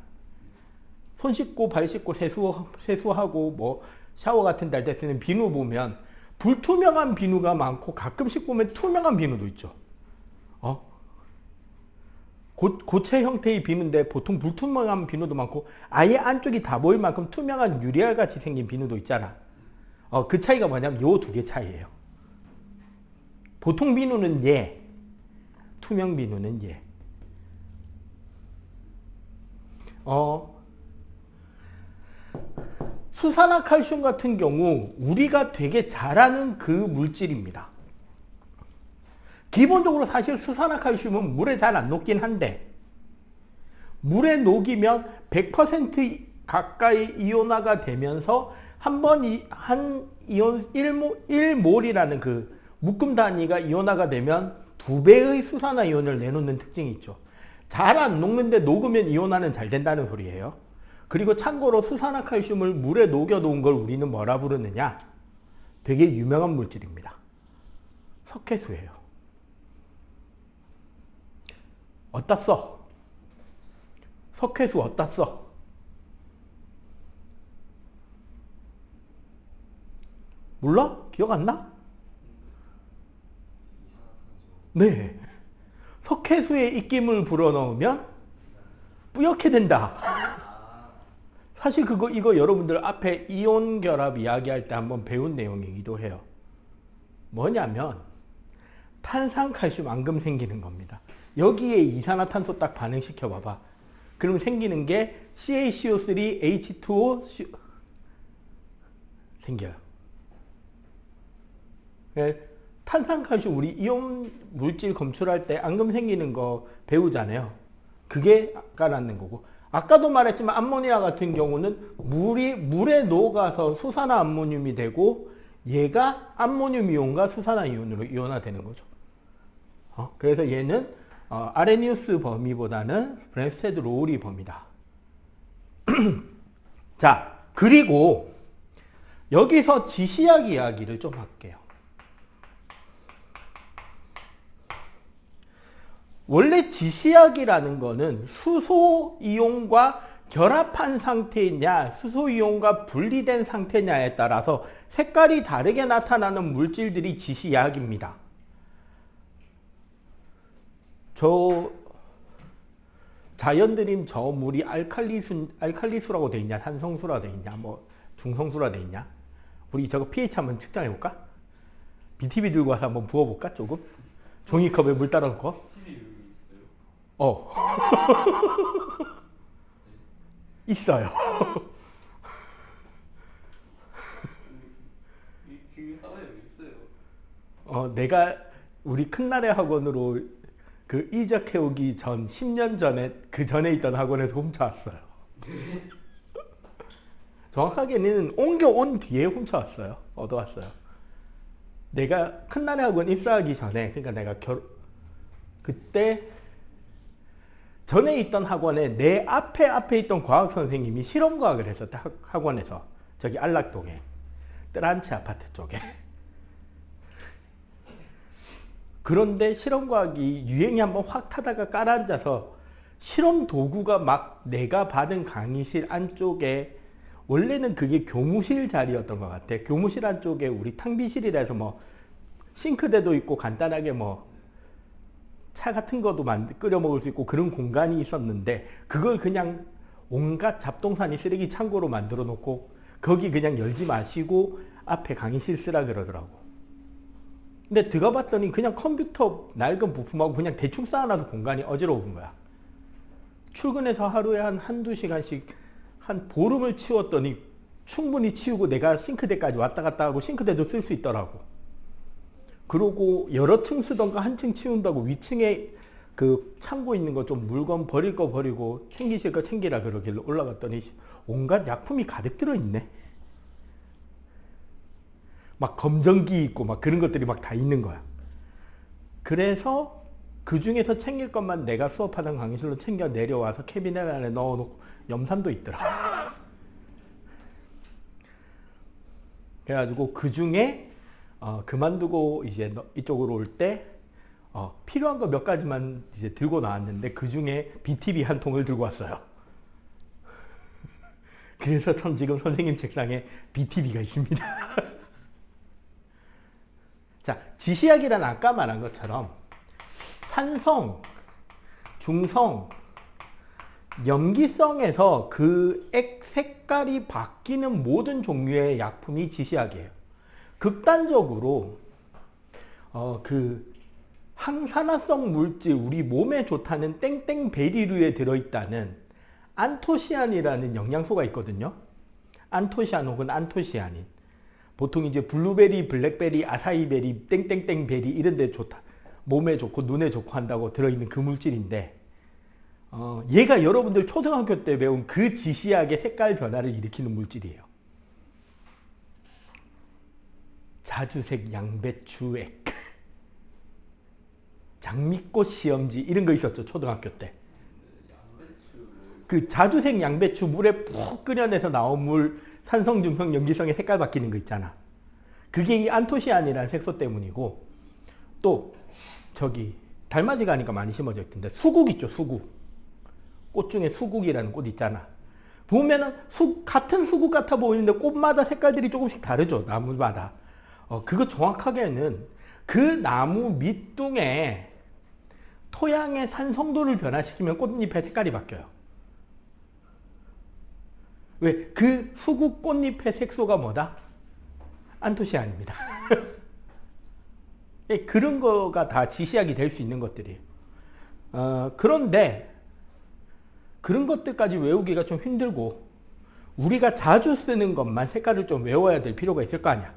손 씻고 발 씻고 세수하고 뭐 샤워 같은 데 할 때 쓰는 비누 보면 불투명한 비누가 많고 가끔씩 보면 투명한 비누도 있죠. 고체 형태의 비누인데 보통 불투명한 비누도 많고 아예 안쪽이 다 보일 만큼 투명한 유리알 같이 생긴 비누도 있잖아. 그 차이가 뭐냐면 요 두 개 차이예요. 보통 비누는 얘, 투명 비누는 얘. 수산화칼슘 같은 경우 우리가 되게 잘 아는 그 물질입니다. 기본적으로 사실 수산화칼슘은 물에 잘 안 녹긴 한데 물에 녹이면 100% 가까이 이온화가 되면서 한 이온 1몰이라는 그 묶음 단위가 이온화가 되면 2배의 수산화이온을 내놓는 특징이 있죠. 잘 안 녹는데 녹으면 이온화는 잘 된다는 소리예요. 그리고 참고로 수산화칼슘을 물에 녹여 놓은 걸 우리는 뭐라 부르느냐? 되게 유명한 물질입니다. 석회수예요. 어디다 써? 석회수 어디다 써? 몰라? 기억 안 나? 네. 석회수에 입김을 불어넣으면 뿌옇게 된다. 사실 이거 여러분들 앞에 이온 결합 이야기할 때 한번 배운 내용이기도 해요. 뭐냐면 탄산칼슘 앙금 생기는 겁니다. 여기에 이산화탄소 딱 반응시켜 봐봐. 그럼 생기는 게 CaCO3, H2O 생겨요. 탄산칼슘 우리 이온 물질 검출할 때 앙금 생기는 거 배우잖아요. 그게 아까 낳는 거고. 아까도 말했지만 암모니아 같은 경우는 물에 녹아서 수산화 암모늄이 되고 얘가 암모늄 이온과 수산화 이온으로 이온화되는 거죠. 그래서 얘는 아레니우스 범위보다는 브랜스테드 로우리 범위다. 자, 그리고 여기서 지시약 이야기를 좀 할게요. 원래 지시약이라는 거는 수소이온과 결합한 상태냐, 수소이온과 분리된 상태냐에 따라서 색깔이 다르게 나타나는 물질들이 지시약입니다. 저 자연드림 저 물이 알칼리수라고 돼 있냐, 산성수라 돼 있냐, 뭐 중성수라 돼 있냐? 우리 저거 pH 한번 측정해 볼까? BTB 들고 와서 한번 부어 볼까? 조금 종이컵에 물 따라 놓고. TV 여기 있어요? 어. 있어요. 이 하나에 있어요. 내가 우리 큰나래 학원으로 그 이적해오기 전 10년 전에 그 전에 있던 학원에서 훔쳐왔어요. 정확하게는 옮겨온 뒤에 훔쳐왔어요. 얻어왔어요. 내가 큰나래 학원 입사하기 전에, 그러니까 내가 그때 전에 있던 학원에 내 앞에 있던 과학 선생님이 실험과학을 했었대. 학원에서. 저기 안락동에. 뜨란치 아파트 쪽에. 그런데 실험과학이 유행이 한번 확 타다가 깔아앉아서 실험 도구가 막 내가 받은 강의실 안쪽에, 원래는 그게 교무실 자리였던 것 같아. 교무실 안쪽에 우리 탕비실이라 해서 뭐 싱크대도 있고 간단하게 뭐 차 같은 것도 끓여 먹을 수 있고 그런 공간이 있었는데, 그걸 그냥 온갖 잡동사니 쓰레기 창고로 만들어 놓고 거기 그냥 열지 마시고 앞에 강의실 쓰라 그러더라고. 근데 들어가 봤더니 그냥 컴퓨터 낡은 부품하고 그냥 대충 쌓아놔서 공간이 어지러운 거야. 출근해서 하루에 한두 시간씩 한 보름을 치웠더니 충분히 치우고 내가 싱크대까지 왔다 갔다 하고 싱크대도 쓸 수 있더라고. 그러고 여러 층 쓰던 거 한 층 치운다고 위층에 그 창고 있는 거 좀 물건 버릴 거 버리고 챙기실 거 챙기라 그러길래 올라갔더니 온갖 약품이 가득 들어있네. 막 검정기 있고 막 그런 것들이 막 다 있는 거야. 그래서 그 중에서 챙길 것만 내가 수업하던 강의실로 챙겨 내려와서 캐비넷 안에 넣어놓고, 염산도 있더라. 그래가지고 그 중에 그만두고 이제 이쪽으로 올 때 필요한 거 몇 가지만 이제 들고 나왔는데 그 중에 BTB 한 통을 들고 왔어요. 그래서 참 지금 선생님 책상에 BTB가 있습니다. 자, 지시약이란 아까 말한 것처럼 산성, 중성, 염기성에서 그 액 색깔이 바뀌는 모든 종류의 약품이 지시약이에요. 극단적으로 그 항산화성 물질, 우리 몸에 좋다는 땡땡베리류에 들어있다는 안토시안이라는 영양소가 있거든요. 안토시안 혹은 안토시아닌. 보통 이제 블루베리, 블랙베리, 아사이베리, 땡땡땡베리 이런 데 좋다. 몸에 좋고 눈에 좋고 한다고 들어있는 그 물질인데, 얘가 여러분들 초등학교 때 배운 그 지시약의 색깔 변화를 일으키는 물질이에요. 자주색 양배추액, 장미꽃 시험지 이런 거 있었죠, 초등학교 때. 그 자주색 양배추 물에 푹 끓여내서 나온 물, 산성, 중성, 염기성의 색깔 바뀌는 거 있잖아. 그게 이 안토시안이라는 색소 때문이고, 또 저기 달맞이가 하니까 많이 심어져 있던데 수국 있죠, 수국. 꽃 중에 수국이라는 꽃 있잖아. 보면은 같은 수국 같아 보이는데 꽃마다 색깔들이 조금씩 다르죠, 나무마다. 그거 정확하게는 그 나무 밑둥에 토양의 산성도를 변화시키면 꽃잎의 색깔이 바뀌어요. 왜? 그 수국 꽃잎의 색소가 뭐다? 안토시안입니다. 그런 거가 다 지시약이 될 수 있는 것들이에요. 그런데 그런 것들까지 외우기가 좀 힘들고 우리가 자주 쓰는 것만 색깔을 좀 외워야 될 필요가 있을 거 아니야.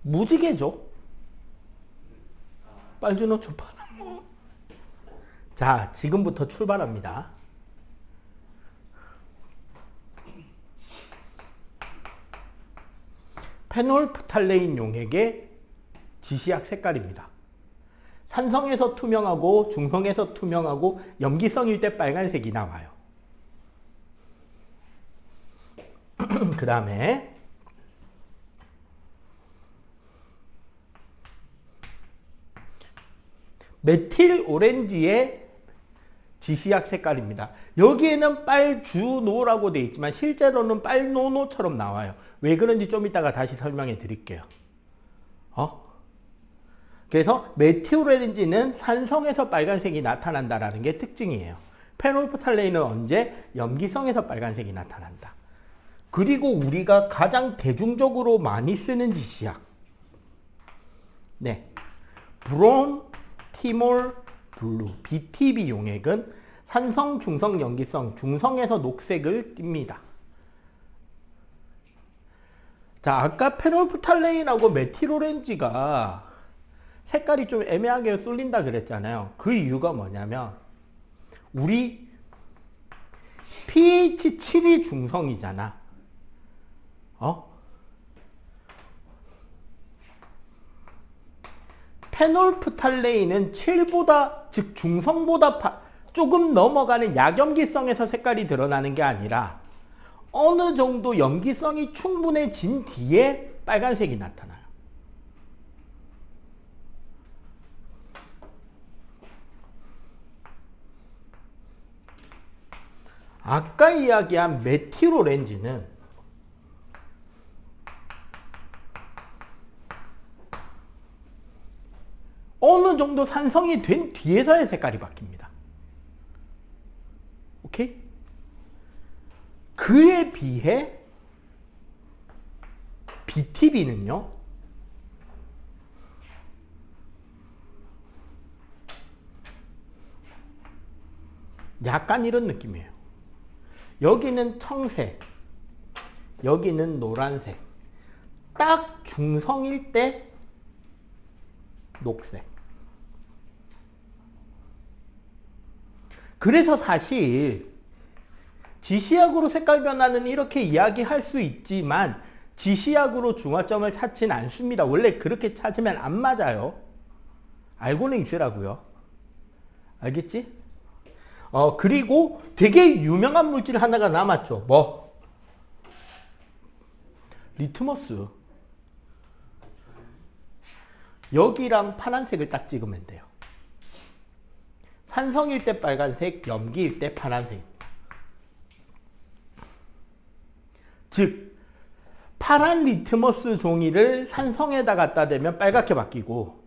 무지개죠. 빨주노 초파나무. 자, 지금부터 출발합니다. 페놀프탈레인 용액에 지시약 색깔입니다. 산성에서 투명하고 중성에서 투명하고 염기성일 때 빨간색이 나와요. 그 다음에 메틸 오렌지의 지시약 색깔입니다. 여기에는 빨주노라고 되어 있지만 실제로는 빨노노처럼 나와요. 왜 그런지 좀 이따가 다시 설명해 드릴게요. 그래서 메틸 오렌지는 산성에서 빨간색이 나타난다라는 게 특징이에요. 페놀프탈레인은 언제? 염기성에서 빨간색이 나타난다. 그리고 우리가 가장 대중적으로 많이 쓰는 지시약. 네. 브론, 티몰, 블루, BTB 용액은 산성, 중성, 염기성, 중성에서 녹색을 띱니다. 자, 아까 페놀프탈레인하고 메틸오렌지가 색깔이 좀 애매하게 쏠린다 그랬잖아요. 그 이유가 뭐냐면 우리 pH 7이 중성이잖아. 페놀프탈레인은 7보다, 즉 중성보다 조금 넘어가는 약염기성에서 색깔이 드러나는 게 아니라 어느 정도 염기성이 충분해진 뒤에 빨간색이 나타나요. 아까 이야기한 메틸오렌지는 어느 정도 산성이 된 뒤에서의 색깔이 바뀝니다. 오케이? 그에 비해 BTB는요. 약간 이런 느낌이에요. 여기는 청색, 여기는 노란색. 딱 중성일 때 녹색. 그래서 사실 지시약으로 색깔 변화는 이렇게 이야기할 수 있지만 지시약으로 중화점을 찾진 않습니다. 원래 그렇게 찾으면 안 맞아요. 알고는 있으라고요. 알겠지? 그리고 되게 유명한 물질 하나가 남았죠. 뭐? 리트머스. 여기랑 파란색을 딱 찍으면 돼요. 산성일 때 빨간색, 염기일 때 파란색입니다. 즉, 파란 리트머스 종이를 산성에다 갖다 대면 빨갛게 바뀌고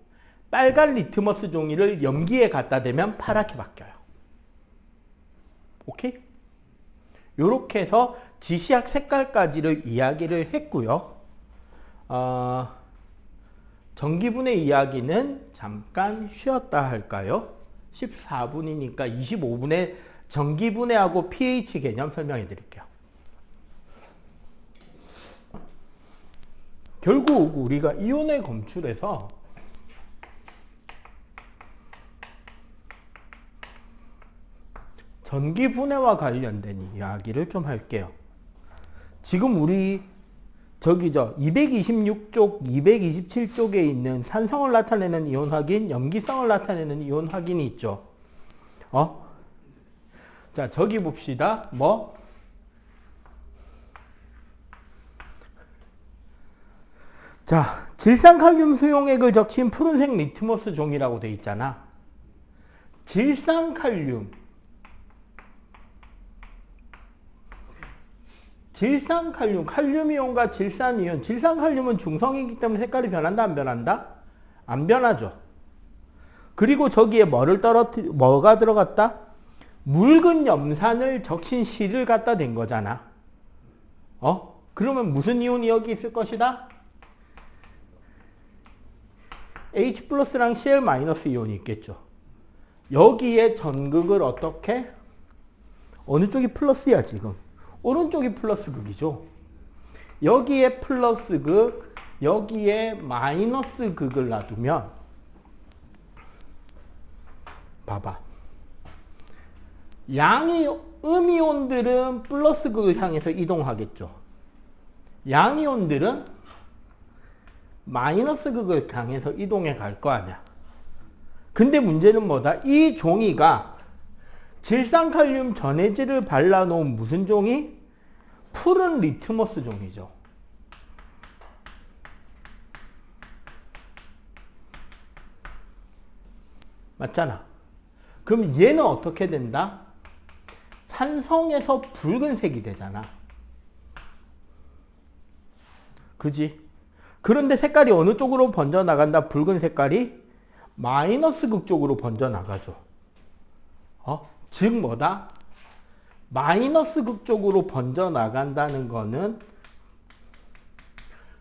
빨간 리트머스 종이를 염기에 갖다 대면 파랗게 바뀌어요. 오케이? 요렇게 해서 지시약 색깔까지를 이야기를 했고요. 전기분해 이야기는 잠깐 쉬었다 할까요? 14분이니까 25분에 전기분해하고 pH 개념 설명해 드릴게요. 결국 우리가 이온을 검출해서 전기분해와 관련된 이야기를 좀 할게요. 지금 우리 226쪽, 227쪽에 있는 산성을 나타내는 이온 확인, 염기성을 나타내는 이온 확인이 있죠. 자, 저기 봅시다. 뭐? 자, 질산칼륨 수용액을 적신 푸른색 리트머스 종이라고 돼 있잖아. 질산칼륨, 칼륨이온과 질산이온. 질산칼륨은 중성이기 때문에 색깔이 변한다, 안 변한다? 안 변하죠. 그리고 저기에 뭐가 들어갔다? 묽은 염산을 적신 실을 갖다 댄 거잖아. 그러면 무슨 이온이 여기 있을 것이다? H 플러스랑 Cl 마이너스 이온이 있겠죠. 여기에 전극을 어떻게? 어느 쪽이 플러스야, 지금? 오른쪽이 플러스 극이죠. 여기에 플러스 극, 여기에 마이너스 극을 놔두면 봐봐. 음이온들은 플러스 극을 향해서 이동하겠죠. 양이온들은 마이너스 극을 향해서 이동해 갈 거 아니야. 근데 문제는 뭐다? 이 종이가 질산칼륨 전해질을 발라놓은 무슨 종이? 푸른 리트머스 종이죠. 맞잖아. 그럼 얘는 어떻게 된다? 산성에서 붉은색이 되잖아. 그지? 그런데 색깔이 어느 쪽으로 번져나간다? 붉은 색깔이 마이너스 극 쪽으로 번져나가죠. 즉 뭐다? 마이너스 극 쪽으로 번져나간다는 거는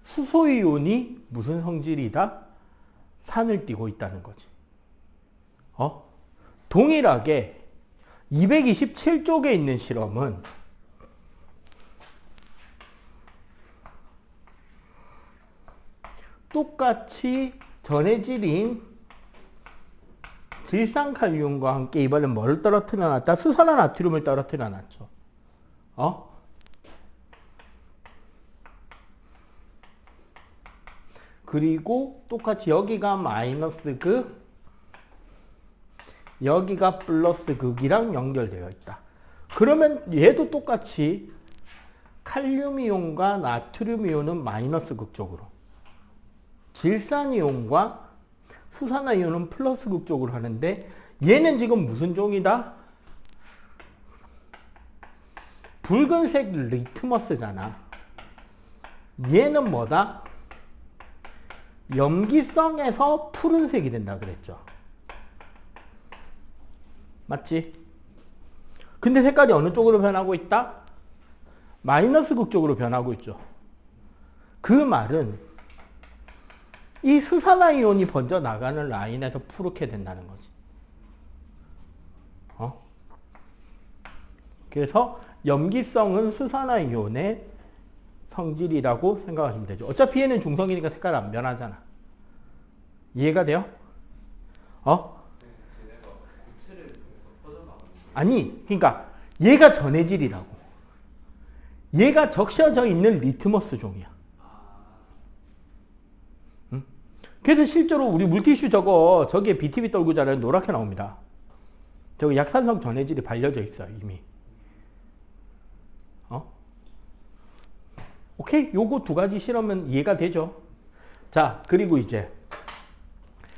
수소이온이 무슨 성질이다? 산을 띠고 있다는 거지. 동일하게 227쪽에 있는 실험은 똑같이 전해질인 질산칼륨과 함께 이번엔 뭐를 떨어뜨려 놨다? 수산화나트륨을 떨어뜨려 놨죠. 그리고 똑같이 여기가 마이너스 극, 여기가 플러스 극이랑 연결되어 있다. 그러면 얘도 똑같이 칼륨이온과 나트륨이온은 마이너스 극 쪽으로, 질산이온과 수산화이온은 플러스 극 쪽으로 하는데 얘는 지금 무슨 종이다? 붉은색 리트머스잖아. 얘는 뭐다? 염기성에서 푸른색이 된다 그랬죠. 맞지? 근데 색깔이 어느 쪽으로 변하고 있다? 마이너스 극 쪽으로 변하고 있죠. 그 말은 이 수산화이온이 번져 나가는 라인에서 푸르게 된다는 거지. 그래서 염기성은 수산화이온의 성질이라고 생각하시면 되죠. 어차피 얘는 중성이니까 색깔 안 변하잖아. 이해가 돼요? 쟤네가 고체를 통해서 퍼져나가는 아니, 그러니까 얘가 전해질이라고. 얘가 적셔져 있는 리트머스 종이야. 응? 그래서 실제로 우리 물티슈 저기에 BTB 떨구잖아요. 노랗게 나옵니다. 저기 약산성 전해질이 발려져 있어요, 이미. 오케이? 요거 두 가지 실험은 이해가 되죠? 자, 그리고 이제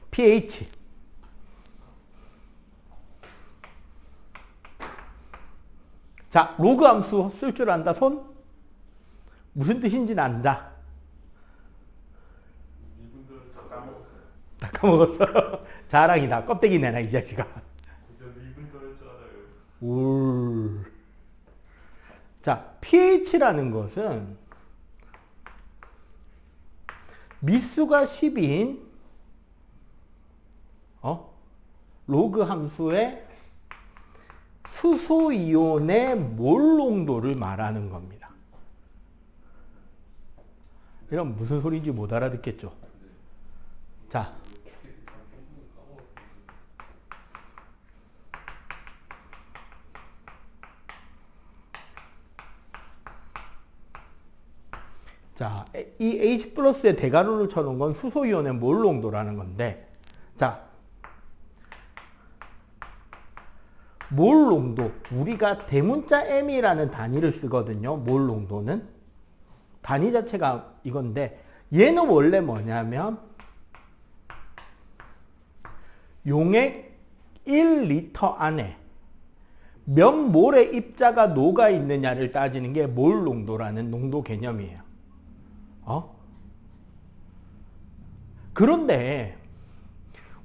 pH. 자, 로그 함수 쓸 줄 안다, 손? 무슨 뜻인지는 안다. 이분들 다 까먹었어요. 다 까먹었어. 자랑이다. 껍데기 내놔, 이 자식아. 진짜 이분들 할 줄 알아요. 울. 자, pH라는 것은 미수가 10인 로그 함수의 수소이온의 몰 농도를 말하는 겁니다. 이런 무슨 소리인지 못 알아듣겠죠? 자, 자, 이 H 플러스에 대괄호를 쳐놓은 건 수소이온의 몰 농도라는 건데, 자, 몰 농도, 우리가 대문자 m이라는 단위를 쓰거든요. 몰 농도는 단위 자체가 이건데, 얘는 원래 뭐냐면 용액 1리터 안에 몇 몰의 입자가 녹아 있느냐를 따지는 게 몰 농도라는 농도 개념이에요. 그런데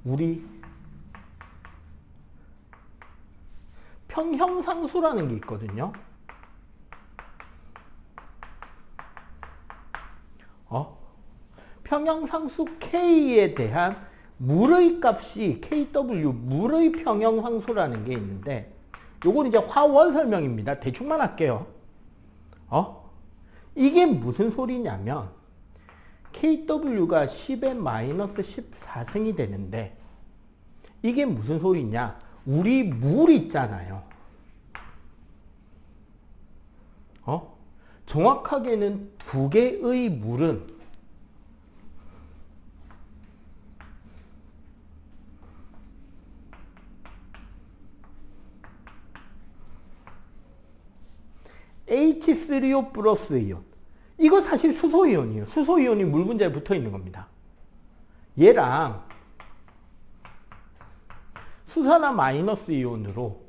우리 평형상수라는 게 있거든요. 평형상수 K에 대한 물의 값이 KW, 물의 평형상수라는 게 있는데, 요건 이제 화원 설명입니다. 대충만 할게요. 이게 무슨 소리냐면 KW가 10의 마이너스 14승이 되는데, 이게 무슨 소리냐? 우리 물 있잖아요. 정확하게는 두 개의 물은 H3O 플러스 이온. 이거 사실 수소이온이에요. 수소이온이 물 분자에 붙어 있는 겁니다. 얘랑 수산화 마이너스 이온으로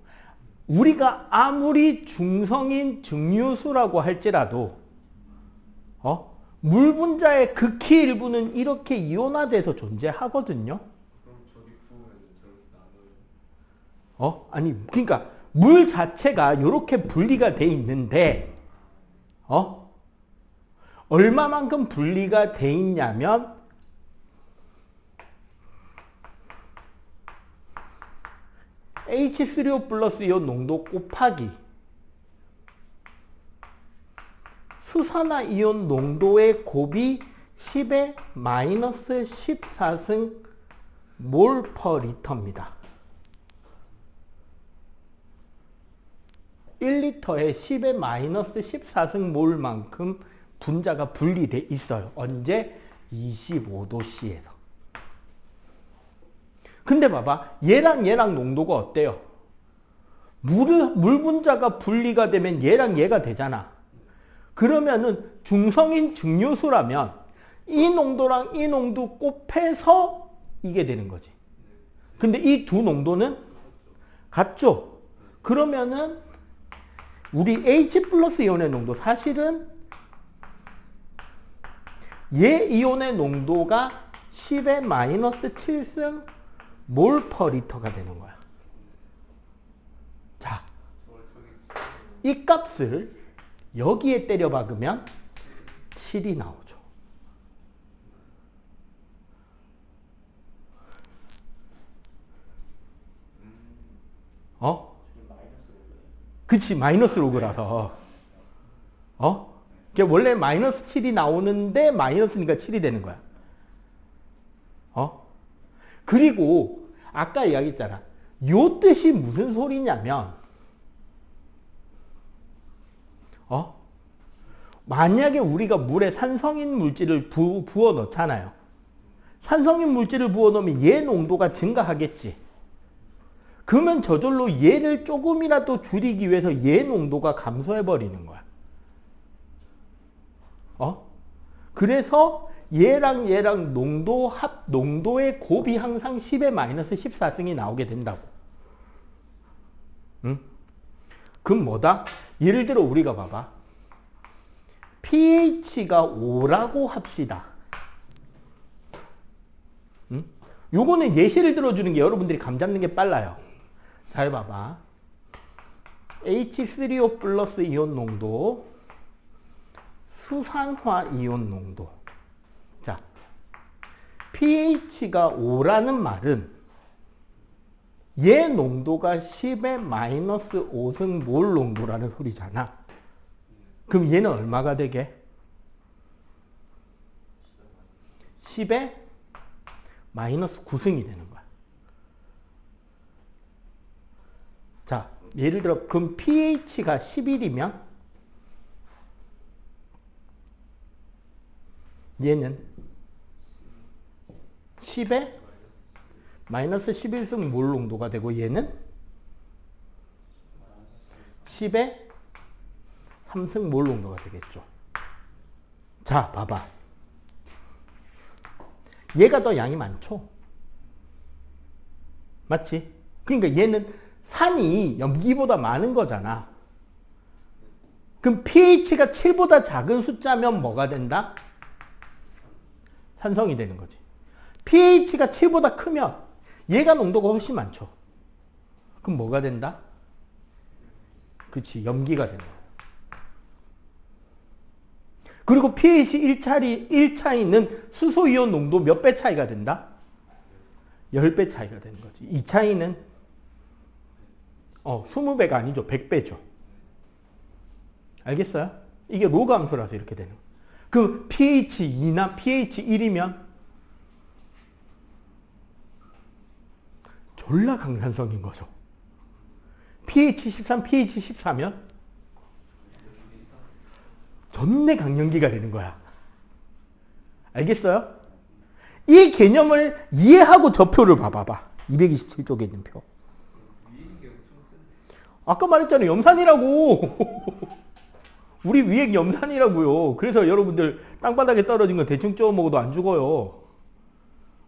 우리가 아무리 중성인 증류수라고 할지라도 물 분자의 극히 일부는 이렇게 이온화돼서 존재하거든요. 그럼 저기 부으면 저렇게 나눠요. 아니 그러니까 물 자체가 이렇게 분리가 돼 있는데 얼마만큼 분리가 돼 있냐면 H3O 플러스 이온 농도 곱하기 수산화 이온 농도의 곱이 10의 마이너스 14승 몰 퍼 리터입니다. 1리터에 10의 마이너스 14승 몰만큼 분자가 분리돼 있어요. 언제? 25도씨에서. 근데 봐봐. 얘랑 농도가 어때요? 물 분자가 분리가 되면 얘랑 얘가 되잖아. 그러면은 중성인 증류수라면 이 농도랑 이 농도 곱해서 이게 되는 거지. 근데 이 두 농도는 같죠? 그러면은 우리 H 플러스 이온의 농도 사실은 얘 이온의 농도가 10의 마이너스 7승 몰 퍼 리터가 되는 거야. 자, 이 값을 여기에 때려 박으면 7이 나오죠. 그치, 마이너스 로그라서. 원래 마이너스 7이 나오는데 마이너스니까 7이 되는 거야. 그리고 아까 이야기했잖아. 요 뜻이 무슨 소리냐면 만약에 우리가 물에 산성인 물질을 부어 넣잖아요. 산성인 물질을 부어 넣으면 얘 농도가 증가하겠지. 그러면 저절로 얘를 조금이라도 줄이기 위해서 얘 농도가 감소해 버리는 거야. 그래서 얘랑 농도의 곱이 항상 10의 마이너스 14승이 나오게 된다고. 응? 그럼 뭐다? 예를 들어 우리가 봐봐. pH가 5라고 합시다. 응? 요거는 예시를 들어주는 게 여러분들이 감 잡는 게 빨라요. 잘 봐봐. H3O 플러스 이온 농도, 수산화 이온 농도. 자, pH가 5라는 말은 얘 농도가 10의 마이너스 5승 몰 농도라는 소리잖아. 그럼 얘는 얼마가 되게? 10의 마이너스 9승이 되는 거야. 자, 예를 들어 그럼 pH가 11이면 얘는 10의 마이너스 11승 몰 농도가 되고 얘는 10의 3승 몰 농도가 되겠죠. 자, 봐봐. 얘가 더 양이 많죠? 맞지? 그러니까 얘는 산이 염기보다 많은 거잖아. 그럼 pH가 7보다 작은 숫자면 뭐가 된다? 산성이 되는 거지. pH가 7보다 크면 얘가 농도가 훨씬 많죠. 그럼 뭐가 된다? 그치, 염기가 되는 거야. 그리고 pH 1차이는 수소이온 농도 몇 배 차이가 된다? 10배 차이가 되는 거지. 이 차이는 20배가 아니죠. 100배죠. 알겠어요? 이게 로그 함수라서 이렇게 되는 거예요. 그 pH 2나 pH 1이면 졸라 강산성인 거죠. pH 13, pH 14면 전내 강연기가 되는 거야. 알겠어요? 이 개념을 이해하고 저 표를 봐봐봐. 227쪽에 있는 표. 아까 말했잖아요. 염산이라고. 우리 위액 염산이라고요. 그래서 여러분들 땅바닥에 떨어진 거 대충 쪼어 먹어도 안 죽어요.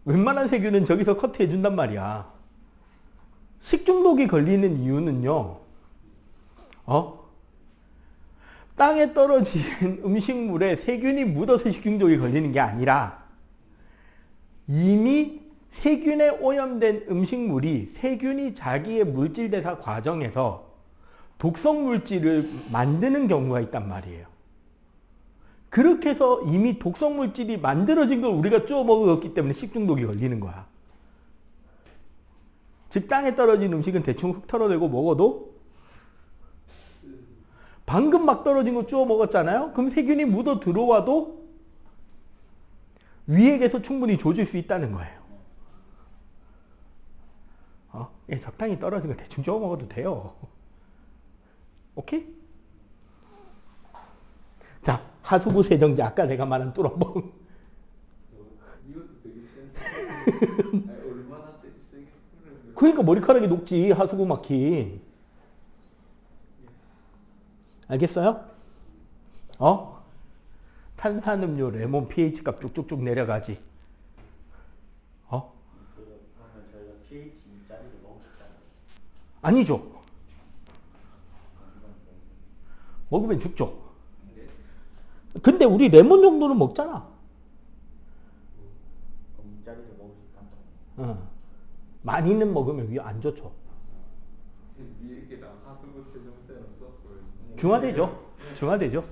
웬만한 세균은 저기서 커트해 준단 말이야. 식중독이 걸리는 이유는요. 땅에 떨어진 음식물에 세균이 묻어서 식중독이 걸리는 게 아니라 이미 세균에 오염된 음식물이 세균이 자기의 물질 대사 과정에서 독성 물질을 만드는 경우가 있단 말이에요. 그렇게 해서 이미 독성 물질이 만들어진 걸 우리가 쪼어 먹었기 때문에 식중독이 걸리는 거야. 즉 땅에 떨어진 음식은 대충 흙 털어내고 먹어도 방금 막 떨어진 거 쪼어 먹었잖아요. 그럼 세균이 묻어 들어와도 위액에서 충분히 조질 수 있다는 거예요. 적당히 떨어진 거 대충 쪼어 먹어도 돼요. 오케이? 자, 하수구 세정제 아까 내가 말한 뚫어봉. 이것도 되게 센데. 얼마나 세게 뿌리는 그러니까 머리카락이 녹지 하수구 막힌. 알겠어요? 탄산음료 레몬 pH 값 쭉쭉쭉 내려가지. 그러면 저희가 pH 2짜리를 먹었잖아요. 아니죠. 먹으면 죽죠. 근데 우리 레몬 정도는 먹잖아. 그럼 2짜리를 먹을 수 있단 말이에요. 많이는 먹으면 위 안 좋죠. 위액이랑 하수구 세정제랑 섞고 중화되죠. 중화되죠.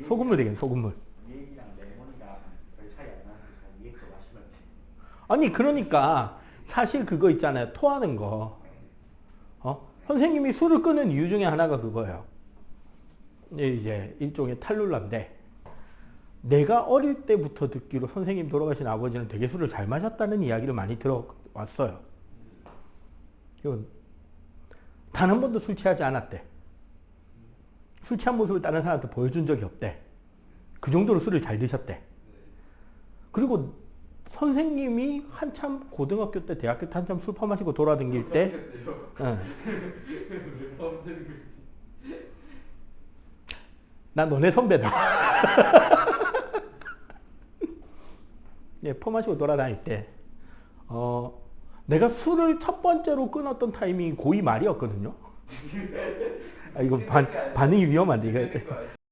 소금물 되겠네, 소금물. 위액이랑 레몬이랑 별 차이 안 나니까 위액도 마시면 돼. 아니, 그러니까 사실 그거 있잖아요. 토하는 거. 선생님이 술을 끄는 이유 중에 하나가 그거예요. 이제 일종의 탈룰라인데 내가 어릴 때부터 듣기로 선생님 돌아가신 아버지는 되게 술을 잘 마셨다는 이야기를 많이 들어왔어요. 단 한 번도 술 취하지 않았대. 술 취한 모습을 다른 사람한테 보여준 적이 없대. 그 정도로 술을 잘 드셨대. 그리고 선생님이 한참 고등학교 때, 대학교 때 한참 술 퍼마시고 돌아다닐 때 나 너네 선배다. 예, 퍼마시고 돌아다닐 때 내가 술을 첫 번째로 끊었던 타이밍이 고2 말이었거든요. 이거 반응이 위험한데 이거.